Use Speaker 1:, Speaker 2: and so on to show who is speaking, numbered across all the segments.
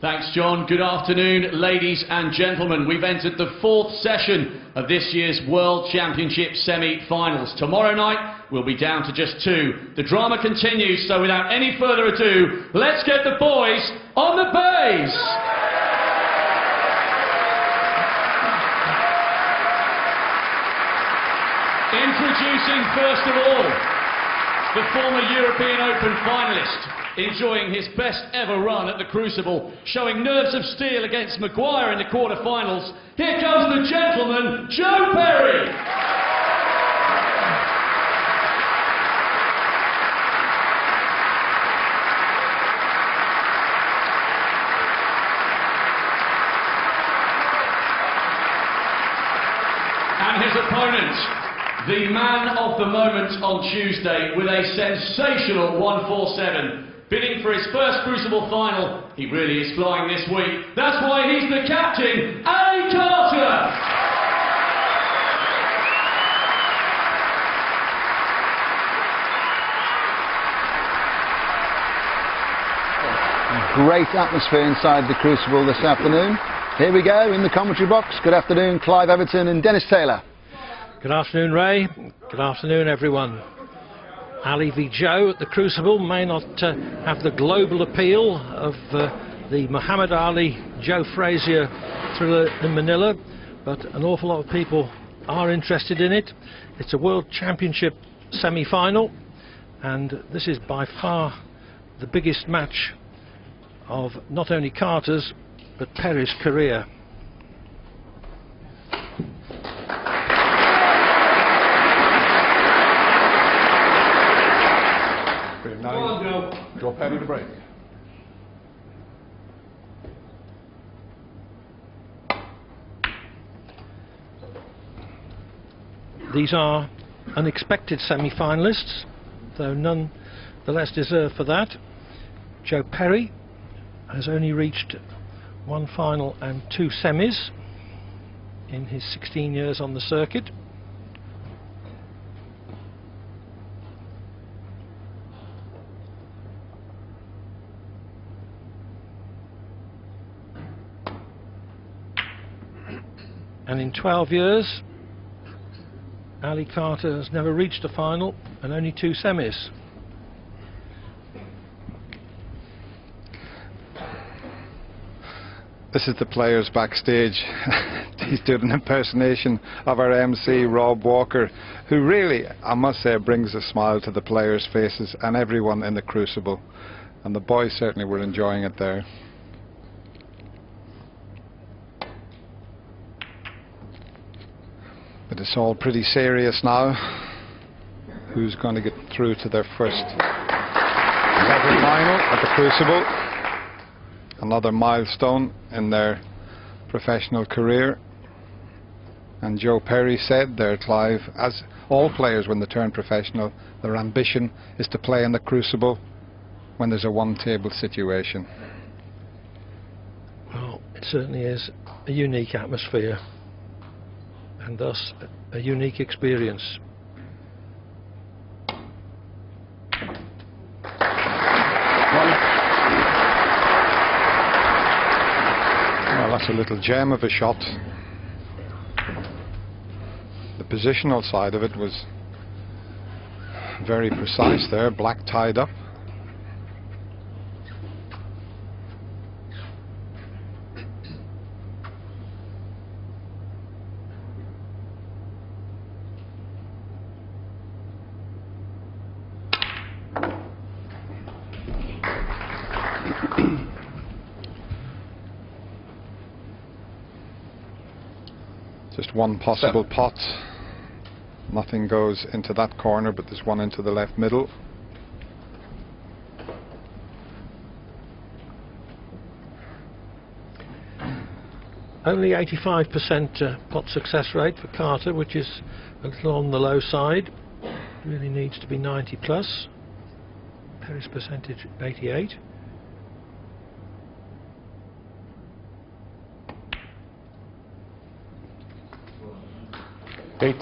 Speaker 1: Thanks, John. Good afternoon, ladies and gentlemen. We've entered the 4th session of this year's World Championship semi-finals. Tomorrow night, we'll be down to just 2. The drama continues, so without any further ado, let's get the boys on the bass! Introducing first of all, the former European Open finalist, enjoying his best ever run at the Crucible, showing nerves of steel against Maguire in the quarter-finals. Here comes the gentleman, Joe Perry! And his opponent, the man of the moment on Tuesday with a sensational 147. Bidding for his first Crucible final. He really is flying this week. That's why he's the captain, Ali Carter!
Speaker 2: Great atmosphere inside the Crucible this afternoon. Here we go in the commentary box. Good afternoon, Clive Everton and Dennis Taylor.
Speaker 3: Good afternoon, Ray. Good afternoon, everyone. Ali v Joe at the Crucible may not have the global appeal of the Muhammad Ali, Joe Frazier thriller in Manila, but an awful lot of people are interested in it. It's a World Championship semi-final, and this is by far the biggest match of not only Carter's but Perry's career.
Speaker 4: Joe Perry to break.
Speaker 3: These are unexpected semi-finalists, though none the less deserved for that. Joe Perry has only reached 1 final and 2 semis in his 16 years on the circuit. And in 12 years, Ali Carter has never reached a final and only 2 semis.
Speaker 2: This is the players backstage. He's doing an impersonation of our MC, Rob Walker, who really, I must say, brings a smile to the players' faces and everyone in the Crucible. And the boys certainly were enjoying it there. But it's all pretty serious now. Who's going to get through to their first ever final at the Crucible? Another milestone in their professional career. And Joe Perry said there, Clive, as all players when they turn professional, their ambition is to play in the Crucible when there's a one-table situation.
Speaker 3: Well, it certainly is a unique atmosphere, and thus a unique experience.
Speaker 2: Well, that's a little gem of a shot. The positional side of it was very precise there, black tied up. Just one possible pot. Nothing goes into that corner, but there's one into the left middle.
Speaker 3: Only 85% pot success rate for Carter, which is a little on the low side. Really needs to be 90 plus. Perry's percentage 88.
Speaker 4: Eight.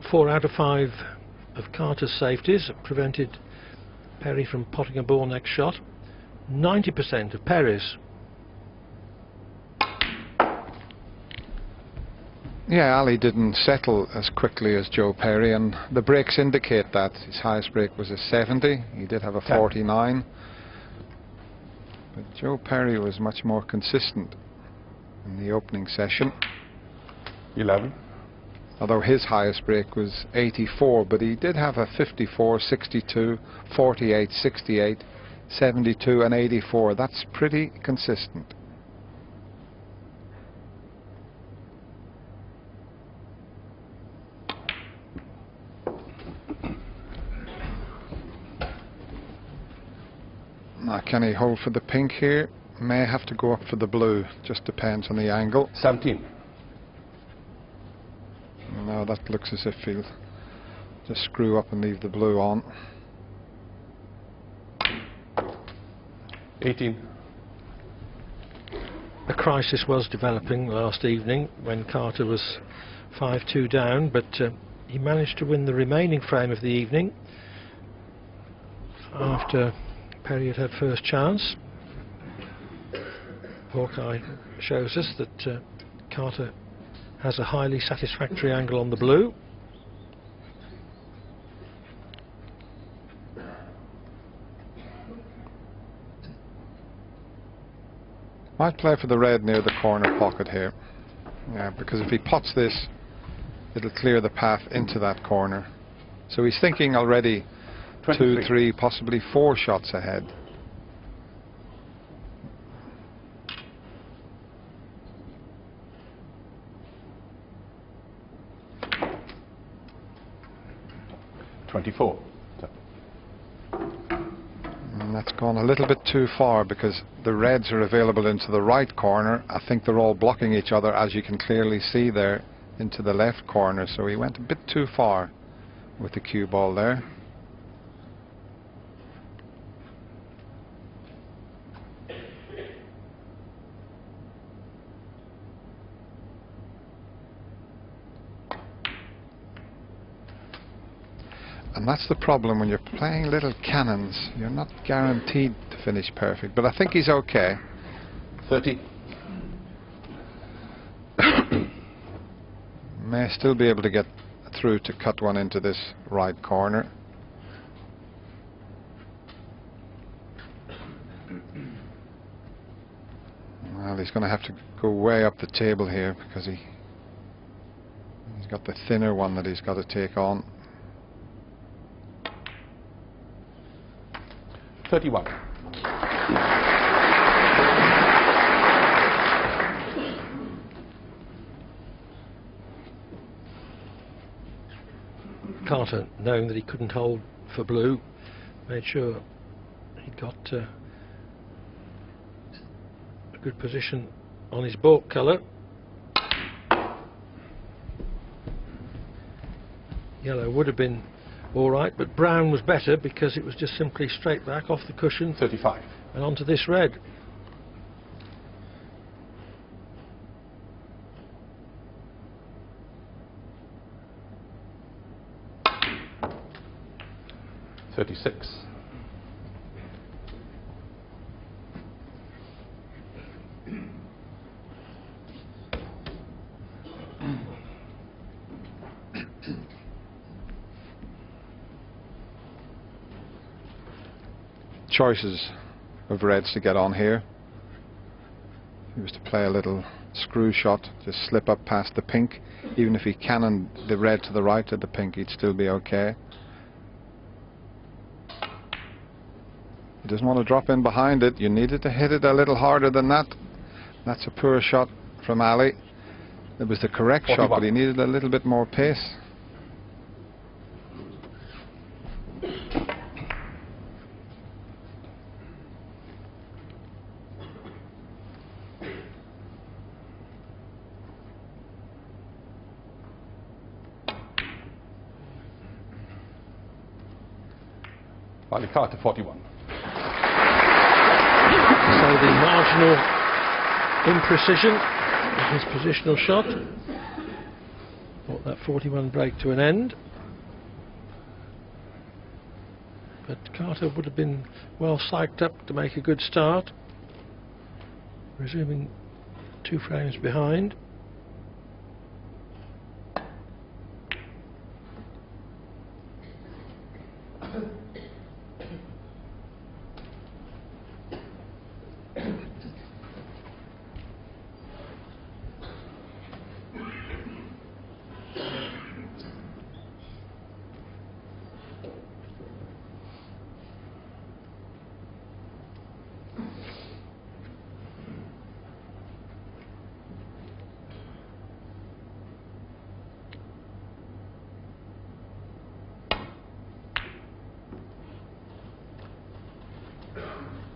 Speaker 3: 4 out of 5 of Carter's safeties prevented Perry from potting a ball next shot. 90% of Perry's.
Speaker 2: Yeah, Ali didn't settle as quickly as Joe Perry, and the breaks indicate that. His highest break was a 70. He did have a 49. But Joe Perry was much more consistent in the opening session.
Speaker 4: 11.
Speaker 2: Although his highest break was 84, but he did have a 54, 62, 48, 68, 72 and 84. That's pretty consistent. Now, can he hold for the pink here? May have to go up for the blue. Just depends on the angle.
Speaker 4: 17.
Speaker 2: No, that looks as if he'll just screw up and leave the blue on.
Speaker 4: 18.
Speaker 3: A crisis was developing last evening when Carter was 5-2 down, but he managed to win the remaining frame of the evening after Perry had first chance. Hawkeye shows us that Carter has a highly satisfactory angle on the blue.
Speaker 2: Might play for the red near the corner pocket here. Yeah, because if he pots this, it'll clear the path into that corner. So he's thinking already 2, 3, possibly 4 shots ahead. And that's gone a little bit too far because the reds are available into the right corner. I think they're all blocking each other, as you can clearly see there, into the left corner. So he went a bit too far with the cue ball there. And that's the problem when you're playing little cannons. You're not guaranteed to finish perfect, but I think he's okay.
Speaker 4: 30.
Speaker 2: May still be able to get through to cut one into this right corner. Well, he's going to have to go way up the table here because he's got the thinner one that he's got to take on.
Speaker 4: 31.
Speaker 3: Carter, knowing that he couldn't hold for blue, made sure he got a good position on his baulk colour. Yellow would have been alright, but brown was better because it was just simply straight back off the cushion
Speaker 4: 35.
Speaker 3: and onto this red.
Speaker 2: Choices of reds to get on here. If he was to play a little screw shot, just slip up past the pink. Even if he cannoned the red to the right of the pink, he'd still be okay. He doesn't want to drop in behind it. You needed to hit it a little harder than that. That's a poor shot from Ali. It was the correct
Speaker 4: 41.
Speaker 2: shot, but he needed a little bit more pace.
Speaker 4: Ali Carter, 41.
Speaker 3: So the marginal imprecision of his positional shot brought that 41 break to an end. but Carter would have been well psyched up to make a good start. Resuming 2 frames behind.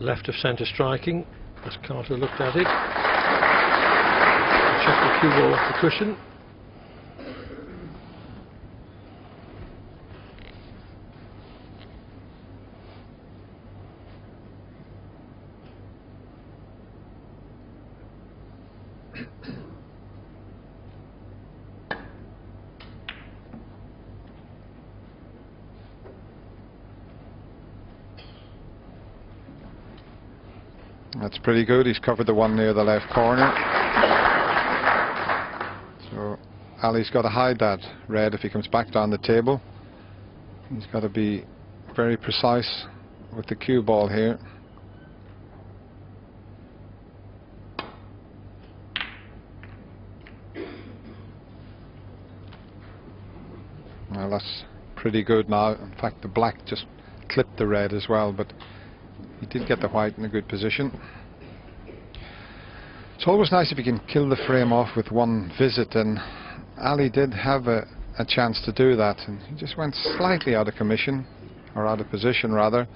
Speaker 3: Left of centre striking as Carter looked at it. Checked the cue ball off the cushion.
Speaker 2: That's pretty good. He's covered the one near the left corner. So Ali's got to hide that red if he comes back down the table. He's got to be very precise with the cue ball here. Well, that's pretty good now. In fact, the black just clipped the red as well, but he did get the white in a good position. It's always nice if you can kill the frame off with one visit, and Ali did have a chance to do that, and he just went slightly out of commission, or out of position rather.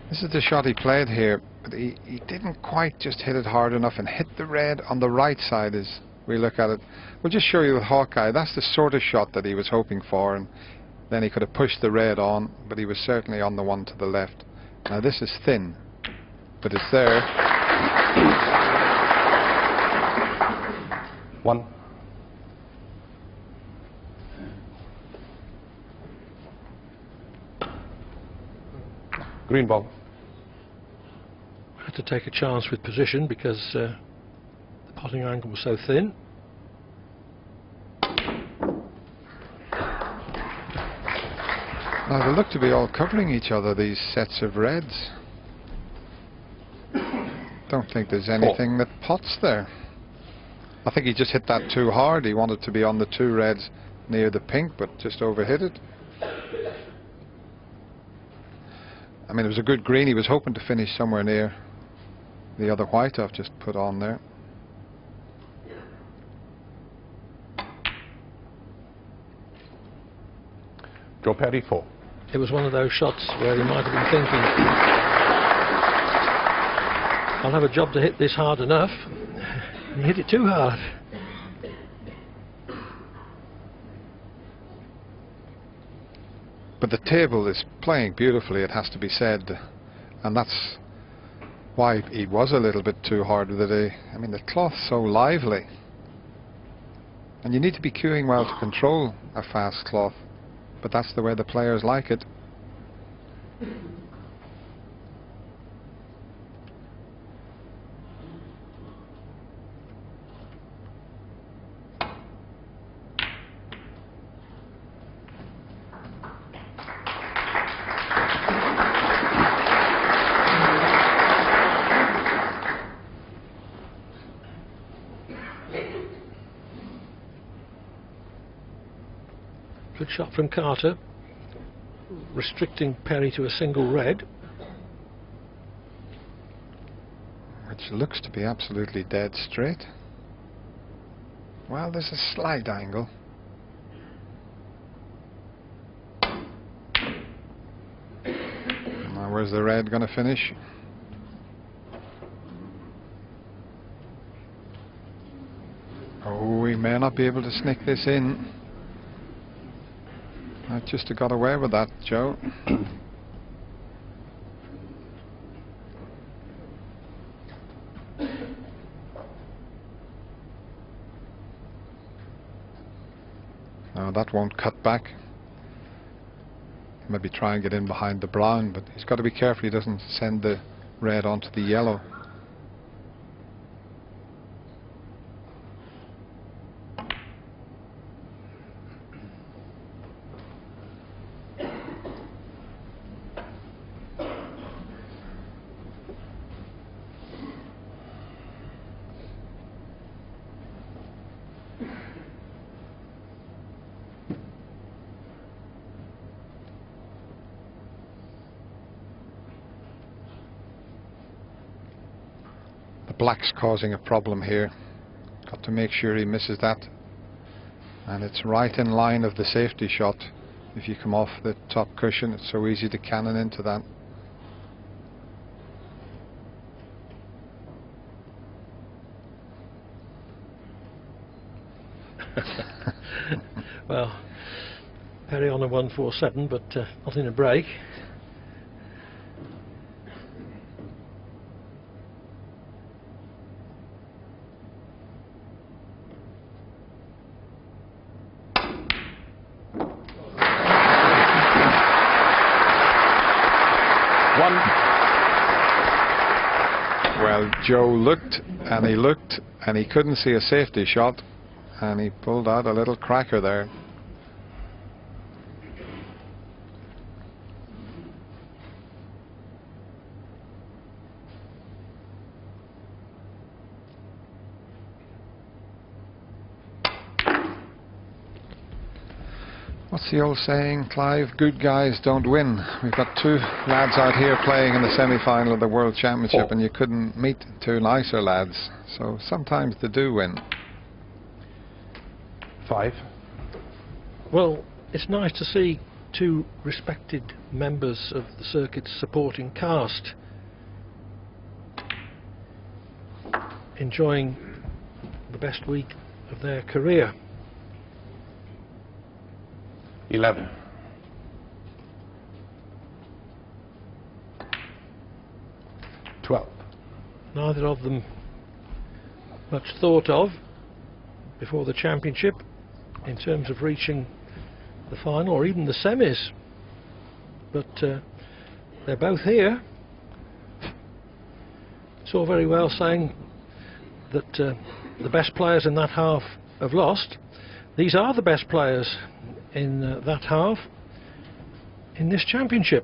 Speaker 2: This is the shot he played here, but he didn't quite just hit it hard enough and hit the red on the right side as we look at it. We'll just show you with Hawkeye. That's the sort of shot that he was hoping for, and then he could have pushed the red on, but he was certainly on the one to the left. Now this is thin, but it's there.
Speaker 4: 1. Green ball.
Speaker 3: I had to take a chance with position because the potting angle was so thin.
Speaker 2: Now they look to be all covering each other, these sets of reds. Don't think there's anything that pots there. I think he just hit that too hard. He wanted to be on the 2 reds near the pink, but just overhit it. I mean, it was a good green. He was hoping to finish somewhere near the other white I've just put on there.
Speaker 4: Joe Perry 4.
Speaker 3: It was one of those shots where he might have been thinking, I'll have a job to hit this hard enough. And he hit it too hard.
Speaker 2: But the table is playing beautifully, it has to be said, and that's why he was a little bit too hard with it. I mean, the cloth's so lively, and you need to be cueing well to control a fast cloth, but that's the way the players like it.
Speaker 3: Good shot from Carter, restricting Perry to a single red.
Speaker 2: Which looks to be absolutely dead straight. Well, there's a slight angle. Now where's the red going to finish? Oh, we may not be able to sneak this in. I just got away with that, Joe. No, that won't cut back. Maybe try and get in behind the brown, but he's got to be careful he doesn't send the red onto the yellow. Black's causing a problem here. Got to make sure he misses that, and it's right in line of the safety shot. If you come off the top cushion, it's so easy to cannon into that.
Speaker 3: Well, Perry on a 147, but nothing to break.
Speaker 2: Well, Joe looked and he couldn't see a safety shot, and he pulled out a little cracker there. What's the old saying, Clive? Good guys don't win. We've got two lads out here playing in the semi-final of the World Championship, and you couldn't meet two nicer lads. So sometimes they do win.
Speaker 4: 5.
Speaker 3: Well, it's nice to see two respected members of the circuit's supporting cast enjoying the best week of their career.
Speaker 4: 11. 12.
Speaker 3: Neither of them much thought of before the championship in terms of reaching the final or even the semis, but they're both here. It's all very well saying that the best players in that half have lost. These are the best players in that half in this championship.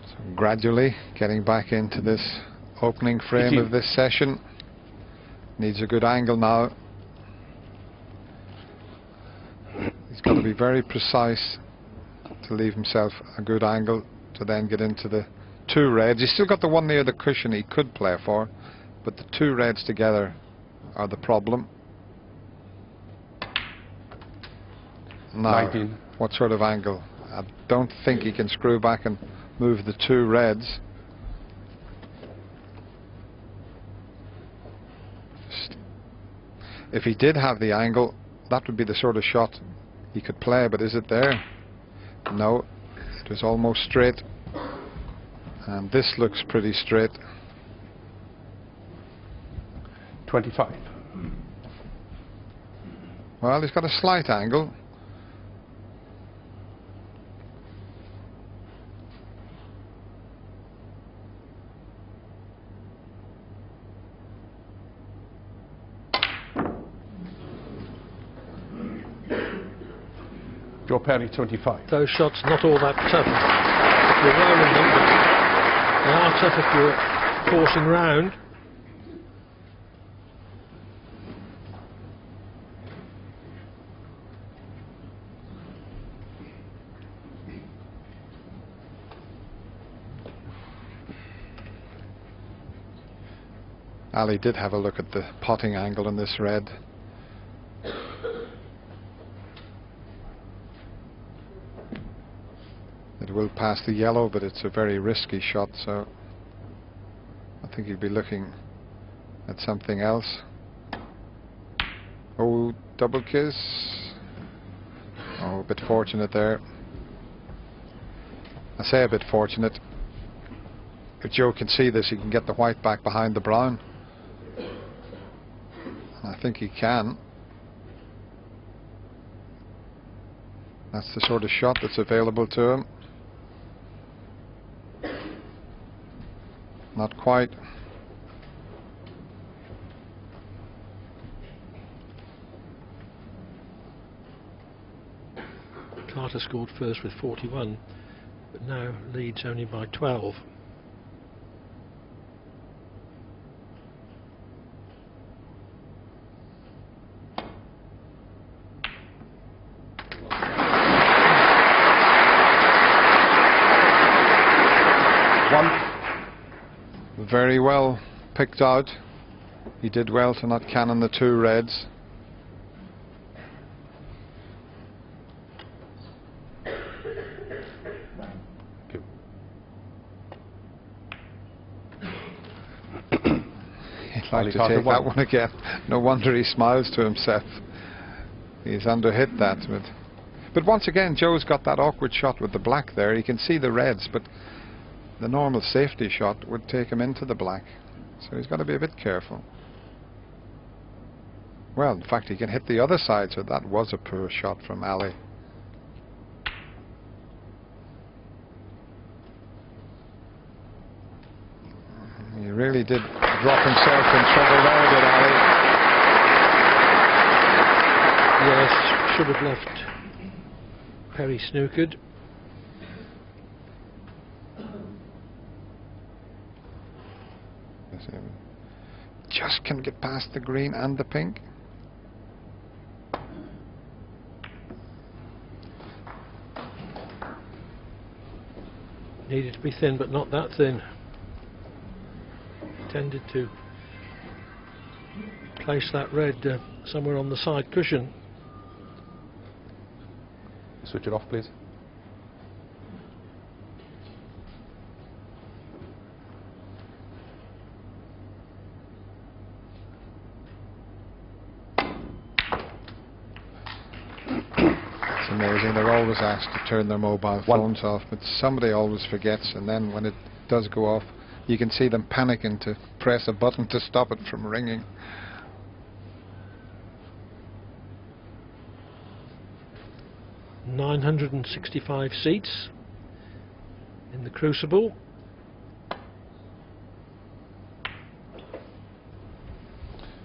Speaker 2: So gradually getting back into this opening frame of this session. Needs a good angle now. He's got to be very precise to leave himself a good angle to then get into the two reds. He's still got the one near the cushion he could play for, but the two reds together are the problem. Now,
Speaker 4: 19.
Speaker 2: what sort of angle? I don't think he can screw back and move the two reds. If he did have the angle, that would be the sort of shot he could play, but is it there? No, it was almost straight. And this looks pretty straight.
Speaker 4: 25.
Speaker 2: Well, he's got a slight angle.
Speaker 4: Joe Perry, 25.
Speaker 3: Those shots not all that tough if you're rolling them, but they are tough if you're forcing round.
Speaker 2: Ali did have a look at the potting angle in this red. It will pass the yellow, but it's a very risky shot, so I think he'll be looking at something else. Oh, double kiss. Oh, a bit fortunate there. I say a bit fortunate. If Joe can see this, he can get the white back behind the brown. I think he can. That's the sort of shot that's available to him. Not quite.
Speaker 3: Carter scored first with 41, but now leads only by 12.
Speaker 2: Very well picked out. He did well to not cannon the two reds. He'd like to take that one again. No wonder he smiles to himself. He's underhit that. But once again, Joe's got that awkward shot with the black there. He can see the reds, but the normal safety shot would take him into the black. So he's got to be a bit careful. Well, in fact, he can hit the other side, so that was a poor shot from Ali. He really did drop himself in trouble there, did Ali?
Speaker 3: Yes, should have left Perry snookered.
Speaker 2: Just can get past the green and the pink.
Speaker 3: Needed to be thin, but not that thin. Tended to place that red somewhere on the side cushion.
Speaker 4: Switch it off, please.
Speaker 2: It's amazing. They're always asked to turn their mobile phones off, but somebody always forgets, and then when it does go off, you can see them panicking to press a button to stop it from ringing.
Speaker 3: .965 seats in the Crucible.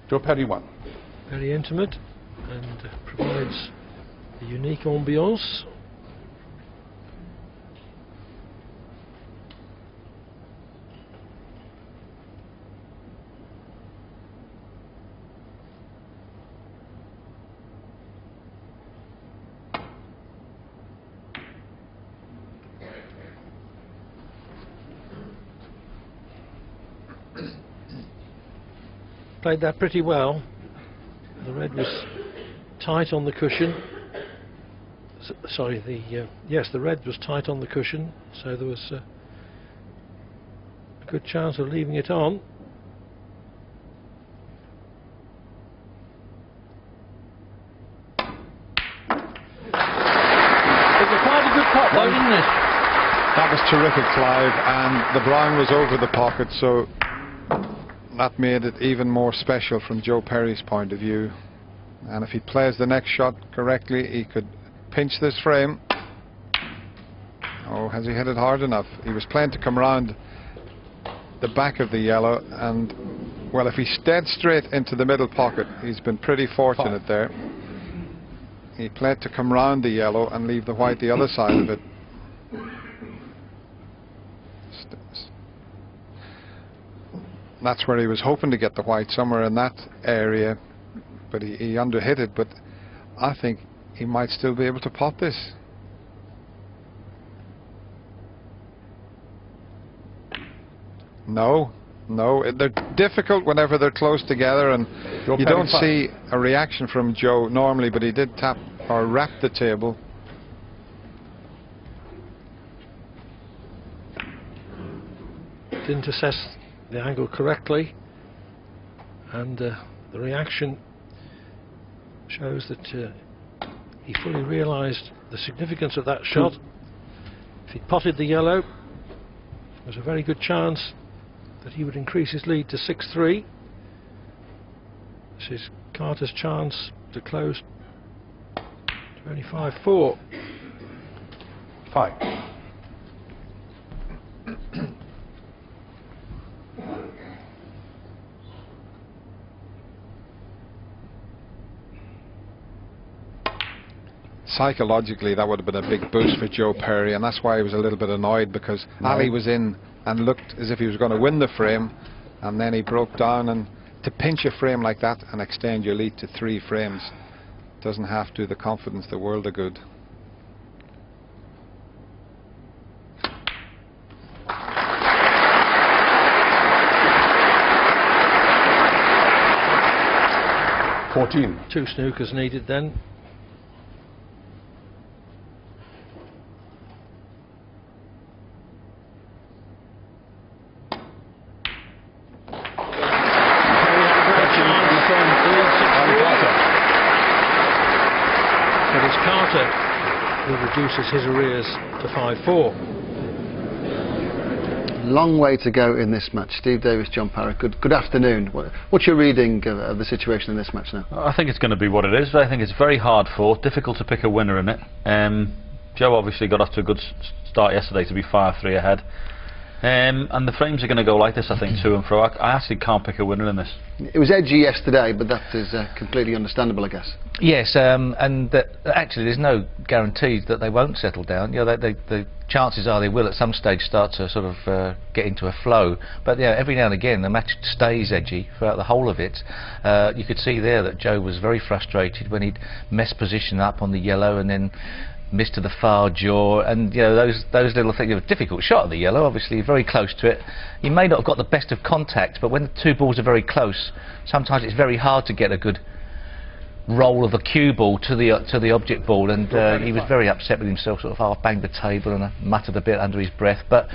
Speaker 4: Joe Perry won.
Speaker 3: Very intimate and provides a unique ambiance. Played that pretty well. The red was tight on the cushion. Sorry, yes, the red was tight on the cushion, so there was a good chance of leaving it on. It was quite a good pot though, didn't it?
Speaker 2: That was terrific, Clive, and the brown was over the pocket, so that made it even more special from Joe Perry's point of view. And if he plays the next shot correctly, he could pinch this frame. Oh, has he hit it hard enough? He was playing to come round the back of the yellow, and well, if he stayed straight into the middle pocket, he's been pretty fortunate there. He played to come round the yellow and leave the white the other side of it. That's where he was hoping to get the white, somewhere in that area, but he underhit it. But I think he might still be able to pot this. No, they're difficult whenever they're close together, and you don't see a reaction from Joe normally, but he did tap or wrap the table.
Speaker 3: Didn't assess the angle correctly, and the reaction shows that he fully realised the significance of that shot. If he'd potted the yellow, there's a very good chance that he would increase his lead to 6-3. This is Carter's chance to close 25-4.
Speaker 4: 5.
Speaker 2: Psychologically, that would have been a big boost for Joe Perry, and that's why he was a little bit annoyed, because Ali was in and looked as if he was going to win the frame, and then he broke down. And to pinch a frame like that and extend your lead to 3 frames doesn't have to do the confidence the world of good.
Speaker 4: $14.
Speaker 3: 2 snookers needed then. But it's Carter who reduces his arrears to 5-4.
Speaker 5: Long way to go in this match. Steve Davis, John Parrott, good afternoon. What's your reading of the situation in this match now?
Speaker 6: I think it's going to be what it is, but I think it's very hard fought, difficult to pick a winner in it. Joe obviously got off to a good start yesterday to be 5-3 ahead. And the frames are going to go like this, I think, to and fro. I actually can't pick a winner in this.
Speaker 5: It was edgy yesterday, but that is completely understandable, I guess.
Speaker 7: Yes, and actually there's no guarantee that they won't settle down. You know, the chances are they will at some stage start to sort of get into a flow. But yeah, every now and again the match stays edgy throughout the whole of it. You could see there that Joe was very frustrated when he'd messed position up on the yellow and then missed to the far jaw, and you know those little things. A difficult shot at the yellow, obviously very close to it. He may not have got the best of contact, but when the 2 balls are very close, sometimes it's very hard to get a good roll of the cue ball to the object ball, and he was very upset with himself, sort of half banged the table and muttered a bit under his breath. But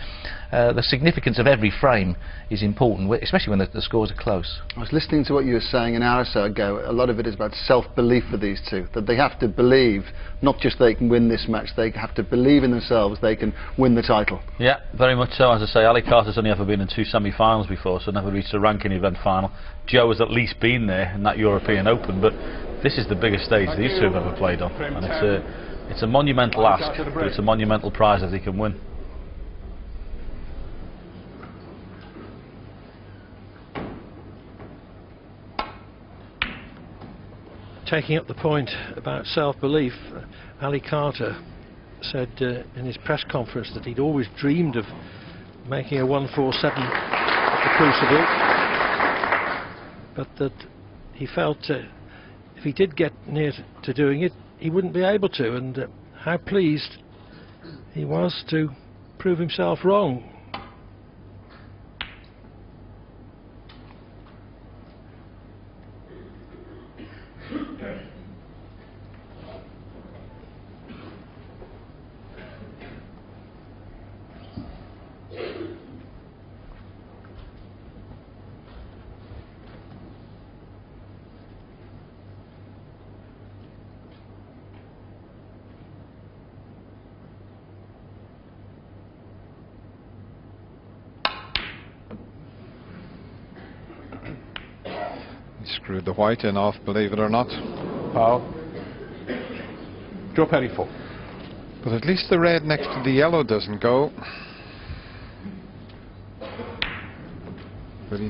Speaker 7: the significance of every frame is important, especially when the scores are close.
Speaker 5: I was listening to what you were saying an hour or so ago. A lot of it is about self-belief for these two, that they have to believe not just they can win this match, they have to believe in themselves they can win the title.
Speaker 6: Yeah, very much so. As I say, Ali Carter's only ever been in 2 semi-finals before, so never reached a ranking event final. Joe has at least been there in that European Open, but this is the biggest stage these two have ever played on, and it's a monumental ask, but it's a monumental prize if they can win.
Speaker 3: Taking up the point about self-belief, Ali Carter said in his press conference that he'd always dreamed of making a 147 at the Crucible, but that he felt if he did get near to doing it, he wouldn't be able to, and how pleased he was to prove himself wrong.
Speaker 2: Screwed the white in off, believe it or not.
Speaker 4: Foul. Joe Perry 4.
Speaker 2: But at least the red next to the yellow doesn't go. But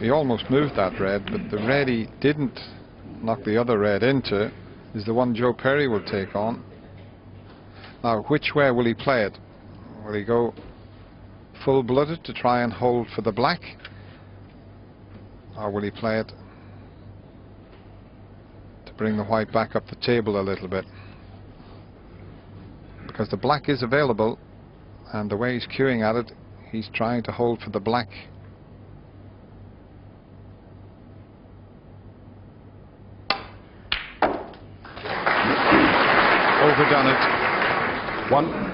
Speaker 2: he almost moved that red, but the red he didn't knock the other red into is the one Joe Perry will take on. Now, which way will he play it? Will he go full-blooded to try and hold for the black? Or will he play it to bring the white back up the table a little bit? Because the black is available, and the way he's queuing at it, he's trying to hold for the black. Overdone it.
Speaker 4: 1.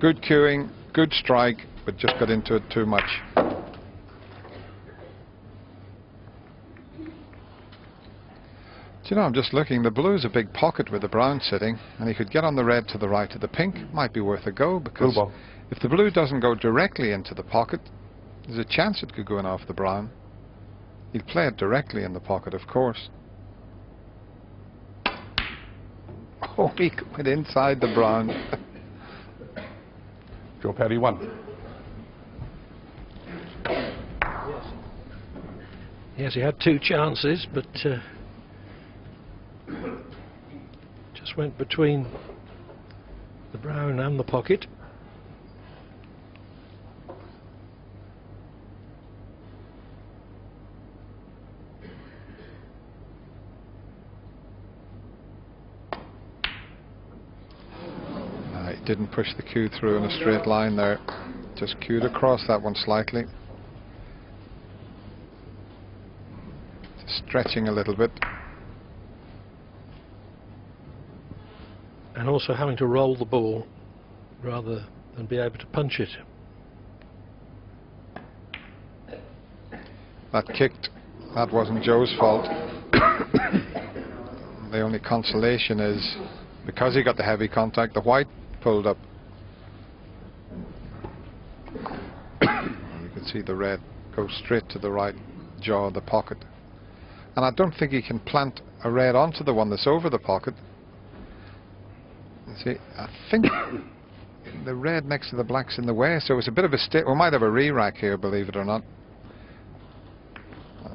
Speaker 2: Good queuing, good strike, but just got into it too much. Do you know, I'm just looking, the blue's a big pocket with the brown sitting, and he could get on the red to the right of the pink. Might be worth a go, because if the blue doesn't go directly into the pocket, there's a chance it could go in off the brown. He'll play it directly in the pocket, of course. Oh, he went inside the brown.
Speaker 4: Joe Perry 1.
Speaker 3: Yes, he had two chances, but just went between the brown and the pocket.
Speaker 2: He didn't push the cue through in a straight line there. Just cued across that one slightly. Just stretching a little bit.
Speaker 3: And also having to roll the ball rather than be able to punch it.
Speaker 2: That kicked. That wasn't Joe's fault. The only consolation is because he got the heavy contact, the white pulled up. You can see the red go straight to the right jaw of the pocket. And I don't think he can plant a red onto the one that's over the pocket. You see, I think the red next to the black's in the way, so it's a bit of a we might have a re-rack here, believe it or not.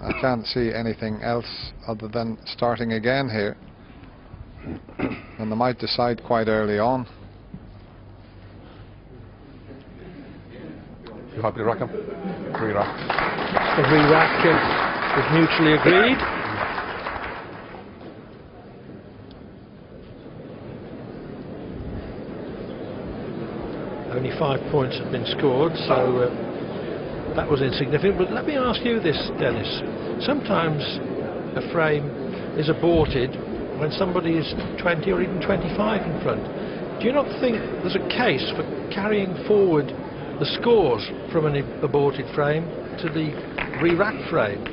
Speaker 2: I can't see anything else other than starting again here. And they might decide quite early on.
Speaker 4: You happy to rack him? Re-rack.
Speaker 3: The re-rack is mutually agreed. Only 5 points have been scored, so that was insignificant. But let me ask you this, Dennis. Sometimes a frame is aborted when somebody is 20 or even 25 in front. Do you not think there's a case for carrying forward the scores from an aborted frame to the re-racked frame?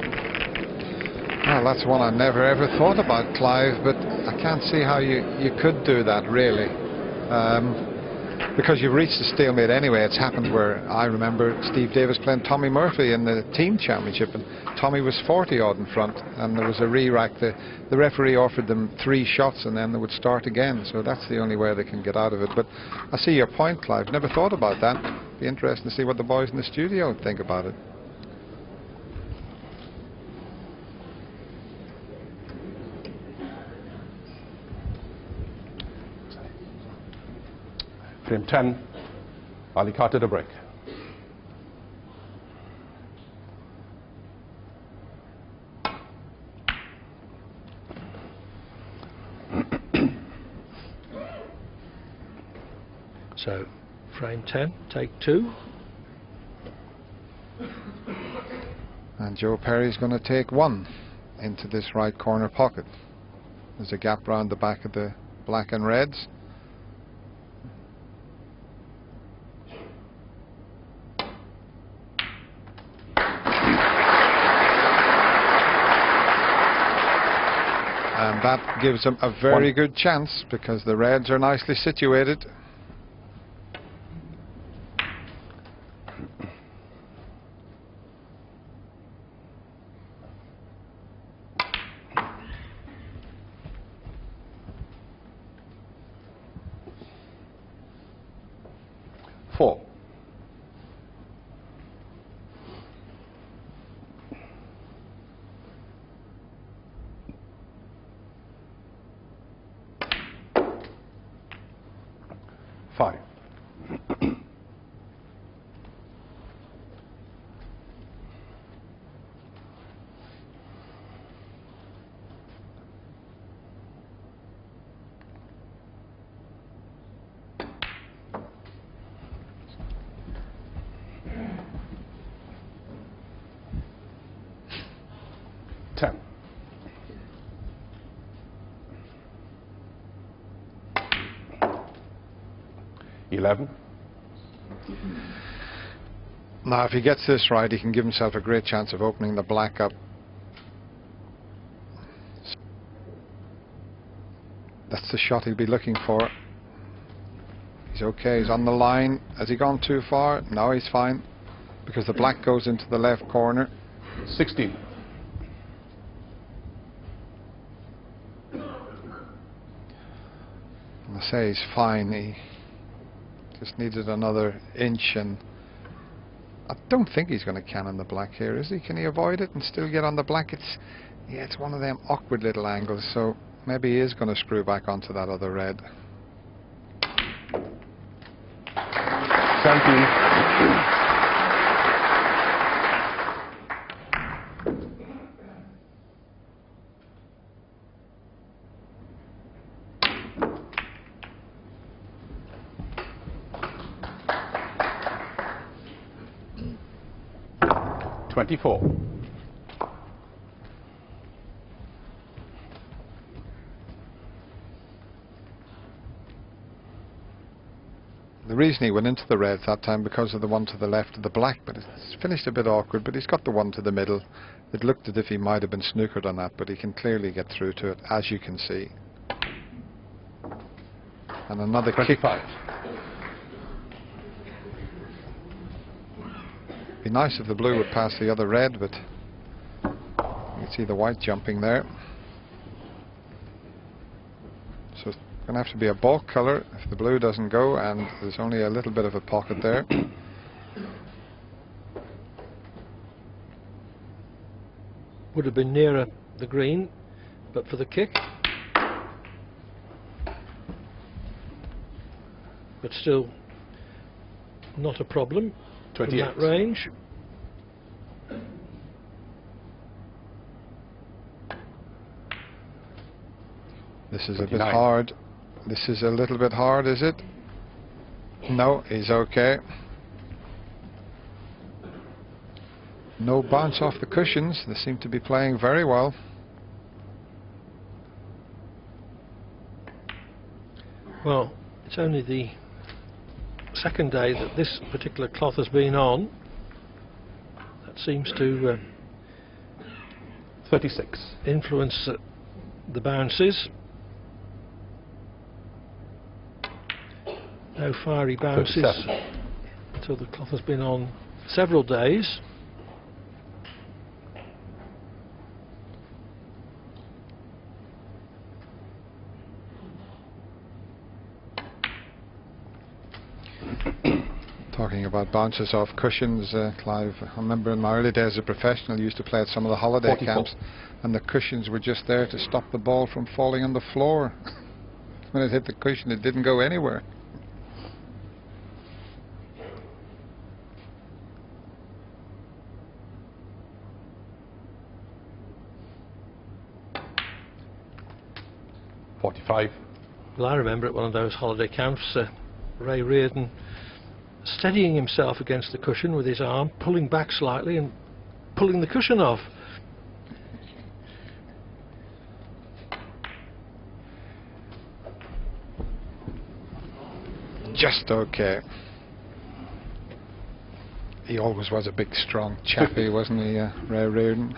Speaker 2: Well, that's one I never ever thought about, Clive, but I can't see how you could do that, really. Because you've reached a stalemate anyway. It's happened where I remember Steve Davis playing Tommy Murphy in the team championship, and Tommy was 40 odd in front, and there was a re-rack. The referee offered them 3 shots and then they would start again, so that's the only way they can get out of it. But I see your point, Clive. Never thought about that. Be interesting to see what the boys in the studio think about it.
Speaker 4: Frame 10, Ali Carter to break.
Speaker 3: So, frame 10, take 2.
Speaker 2: And Joe Perry's going to take 1 into this right corner pocket. There's a gap round the back of the black and reds. And that gives them a very good chance because the reds are nicely situated.
Speaker 4: Four. Five. Ten. 11.
Speaker 2: Now if he gets this right, he can give himself a great chance of opening the black up. That's the shot he'll be looking for. He's okay, he's on the line. Has he gone too far? No, he's fine, because the black goes into the left corner.
Speaker 4: 16.
Speaker 2: I say he's fine. He just needed another inch, and I don't think he's going to cannon the black here, is he? Can he avoid it and still get on the black? Yeah, it's one of them awkward little angles, so maybe he is going to screw back onto that other red.
Speaker 4: 17. 24.
Speaker 2: The reason he went into the reds that time because of the one to the left of the black, but it's finished a bit awkward, but he's got the one to the middle. It looked as if he might have been snookered on that, but he can clearly get through to it, as you can see. And another
Speaker 4: 25.
Speaker 2: kick. Be nice if the blue would pass the other red, but you can see the white jumping there. So it's going to have to be a bulk colour if the blue doesn't go, and there's only a little bit of a pocket there.
Speaker 3: Would have been nearer the green, but for the kick. But still not a problem.
Speaker 4: 28.
Speaker 3: In that range.
Speaker 2: This is a
Speaker 4: 29.
Speaker 2: bit hard. This is a little bit hard, is it? No, he's okay. No bounce off the cushions. They seem to be playing very well.
Speaker 3: Well, it's only the second day that this particular cloth has been on. That seems to
Speaker 4: 36.
Speaker 3: influence the bounces. No fiery bounces
Speaker 4: 37.
Speaker 3: until the cloth has been on several days.
Speaker 2: Talking about bounces off cushions, Clive, I remember in my early days as a professional I used to play at some of the holiday
Speaker 4: 44.
Speaker 2: camps, and the cushions were just there to stop the ball from falling on the floor. When it hit the cushion, it didn't go anywhere.
Speaker 3: Well, I remember at one of those holiday camps, Ray Reardon steadying himself against the cushion with his arm, pulling back slightly and pulling the cushion off.
Speaker 2: Just okay. He always was a big, strong chappy, wasn't he, Ray Reardon?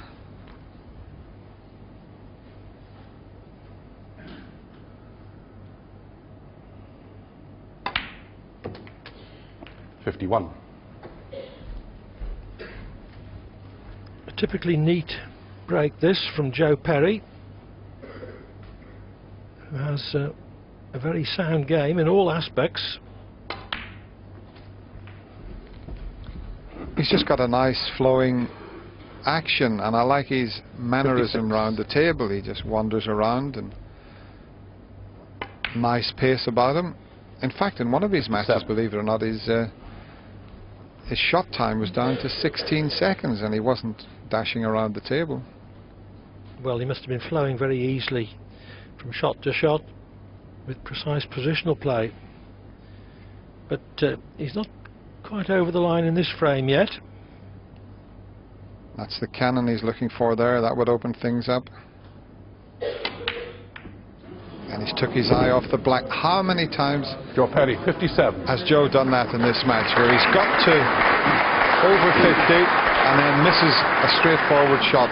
Speaker 3: A typically neat break this from Joe Perry, who has a very sound game in all aspects.
Speaker 2: He's just got a nice flowing action, and I like his mannerism round the table. He just wanders around, and nice pace about him. In fact, in one of his matches, believe it or not, his shot time was down to 16 seconds and he wasn't dashing around the table.
Speaker 3: Well, he must have been flowing very easily from shot to shot with precise positional play. But he's not quite over the line in this frame yet.
Speaker 2: That's the cannon he's looking for there. That would open things up. And he's took his eye off the black. How many times
Speaker 4: Joe Perry, 57.
Speaker 2: has Joe done that in this match, where he's got to over 50 and then misses a straightforward shot?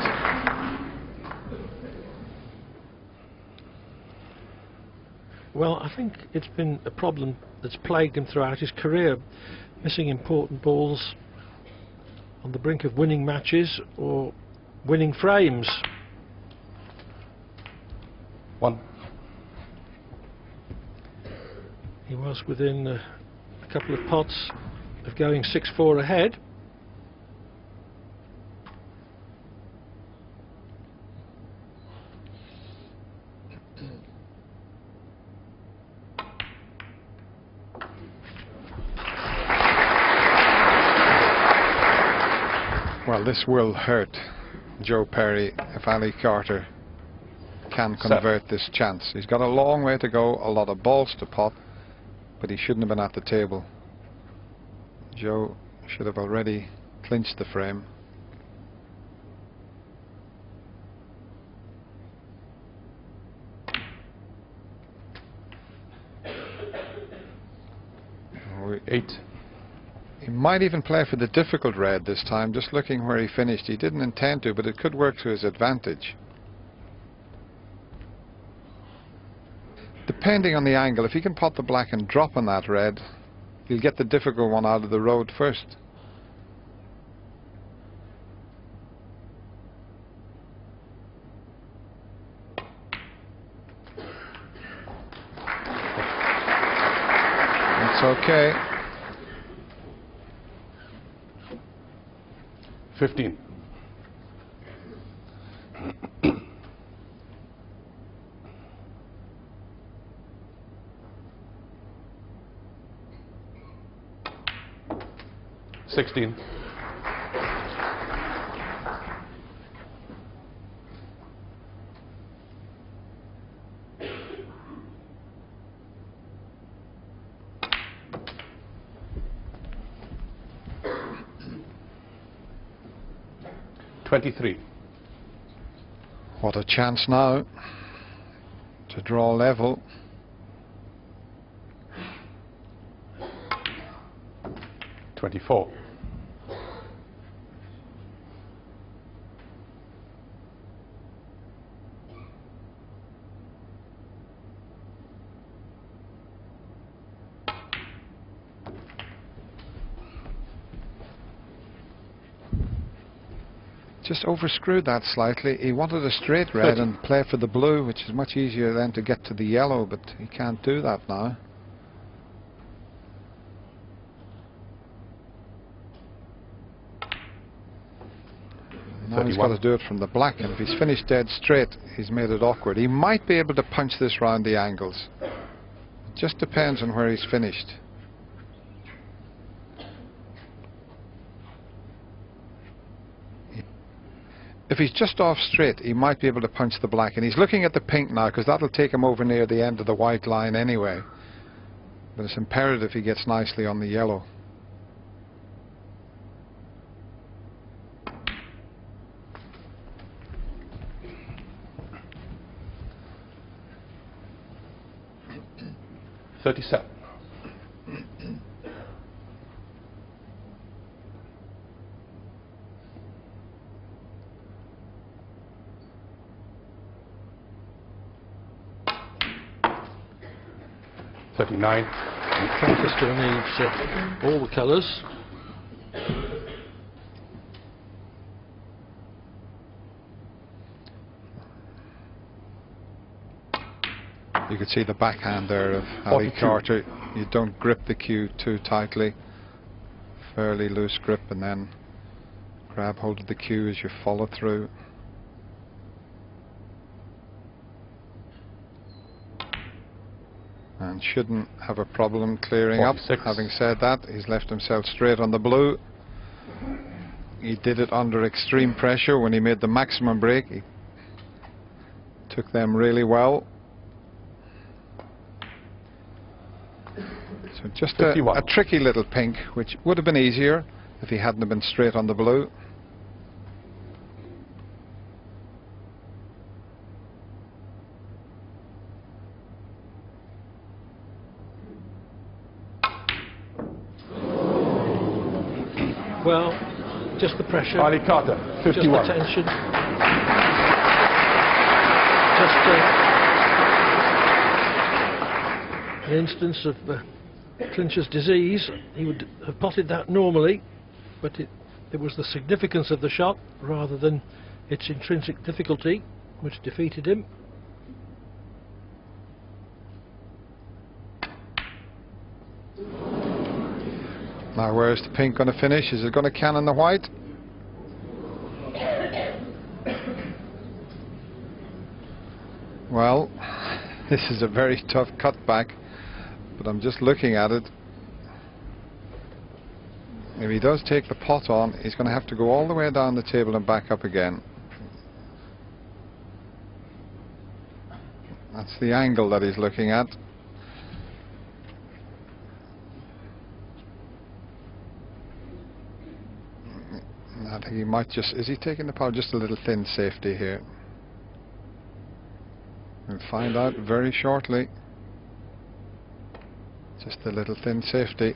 Speaker 3: Well, I think it's been a problem that's plagued him throughout his career, missing important balls on the brink of winning matches or winning frames.
Speaker 4: 1.
Speaker 3: He was within a couple of pots of going 6-4 ahead.
Speaker 2: Well, this will hurt Joe Perry if Ali Carter can convert this chance. He's got a long way to go, a lot of balls to pot, but he shouldn't have been at the table. Joe should have already clinched the frame.
Speaker 4: Eight.
Speaker 2: He might even play for the difficult red this time, just looking where he finished. He didn't intend to, but it could work to his advantage. Depending on the angle, if he can pot the black and drop on that red, he'll get the difficult one out of the road first. That's okay.
Speaker 4: 15. $16. $23.
Speaker 2: What a chance now to draw level.
Speaker 4: $24.
Speaker 2: Just overscrewed that slightly. He wanted a straight red and play for the blue, which is much easier then to get to the yellow, but he can't do that now. Now he's got to do it from the black, and if he's finished dead straight, he's made it awkward. He might be able to punch this round the angles. It just depends on where he's finished. If he's just off straight, he might be able to punch the black, and he's looking at the pink now because that'll take him over near the end of the white line anyway. But it's imperative he gets nicely on the yellow.
Speaker 4: $37. $39.
Speaker 3: Carter still needs all the colours.
Speaker 2: You could see the backhand there of Ali Carter. You don't grip the cue too tightly. Fairly loose grip, and then grab hold of the cue as you follow through. And shouldn't have a problem clearing
Speaker 4: 46.
Speaker 2: up. Having said that, he's left himself straight on the blue. He did it under extreme pressure when he made the maximum break. He took them really well. So just a tricky little pink, which would have been easier if he hadn't have been straight on the blue.
Speaker 3: Well, just the pressure.
Speaker 4: Ali Carter, 51.
Speaker 3: Just the tension. Just an instance of clincher's disease. He would have potted that normally, but it was the significance of the shot rather than its intrinsic difficulty which defeated him.
Speaker 2: Now where's the pink going to finish? Is it going to cannon the white? Well, this is a very tough cutback, but I'm just looking at it. If he does take the pot on, he's going to have to go all the way down the table and back up again. That's the angle that he's looking at. I think he might just... Is he taking the pot? Just a little thin safety here. We'll find out very shortly. Just a little thin safety.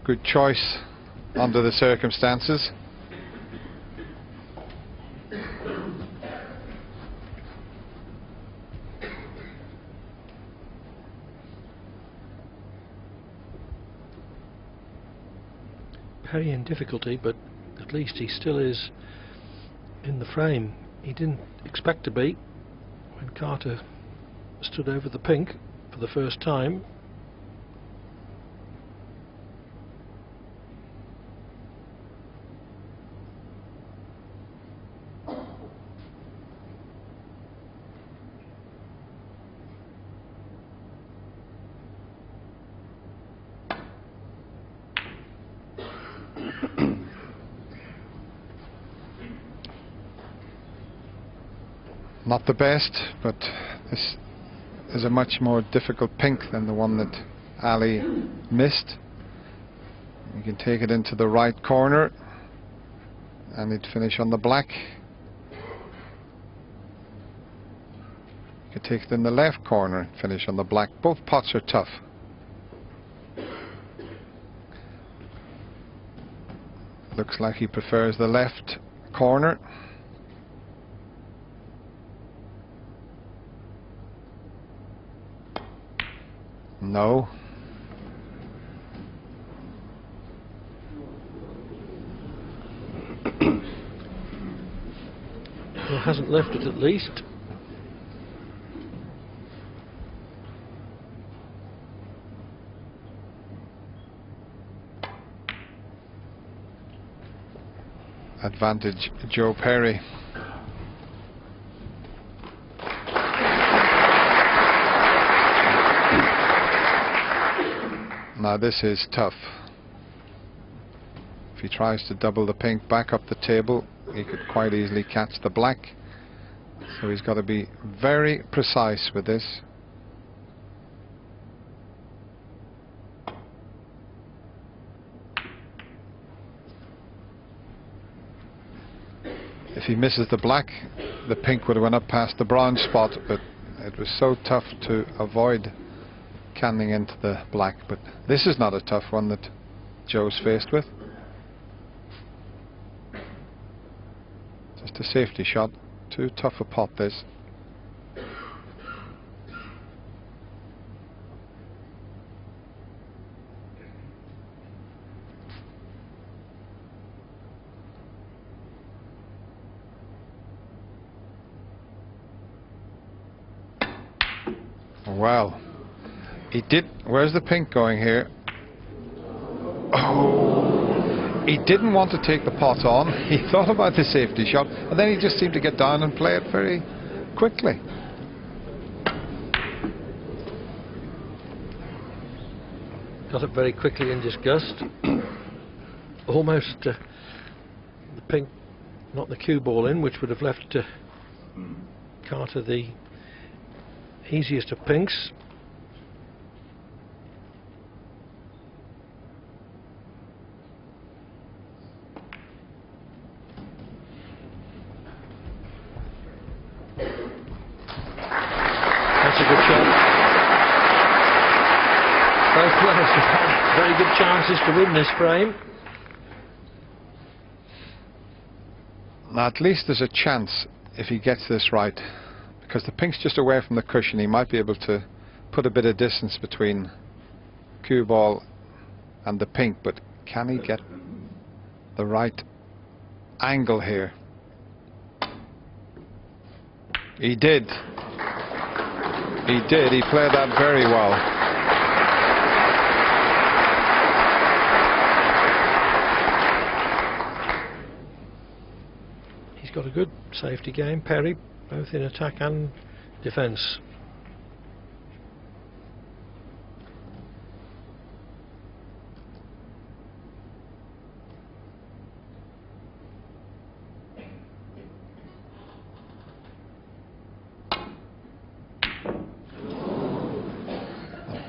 Speaker 2: Good choice under the circumstances.
Speaker 3: Perry in difficulty, but at least he still is in the frame. He didn't expect to be when Carter stood over the pink for the first time.
Speaker 2: Not the best, but this is a much more difficult pink than the one that Ali missed. You can take it into the right corner and it'd finish on the black. You could take it in the left corner and finish on the black. Both pots are tough. Looks like he prefers the left corner. No.
Speaker 3: Well, hasn't left it at least.
Speaker 2: Advantage Joe Perry. Now this is tough. If he tries to double the pink back up the table, he could quite easily catch the black. So he's got to be very precise with this. If he misses the black, the pink would have went up past the bronze spot, but it was so tough to avoid canning into the black. But this is not a tough one that Joe's faced with. Just a safety shot. Too tough a pot, this. Wow. He did. Where's the pink going here? Oh, he didn't want to take the pot on. He thought about the safety shot, and then he just seemed to get down and play it very quickly.
Speaker 3: Got it very quickly in disgust. Almost the pink, not the cue ball in, which would have left Carter the easiest of pinks. That's a good shot. Both players have had very good chances to win this frame.
Speaker 2: Now at least there's a chance if he gets this right, because the pink's just away from the cushion. He might be able to put a bit of distance between cue ball and the pink, but can he get the right angle here? He did. He did. He played that very well.
Speaker 3: got a good safety game, Perry, both in attack and defence.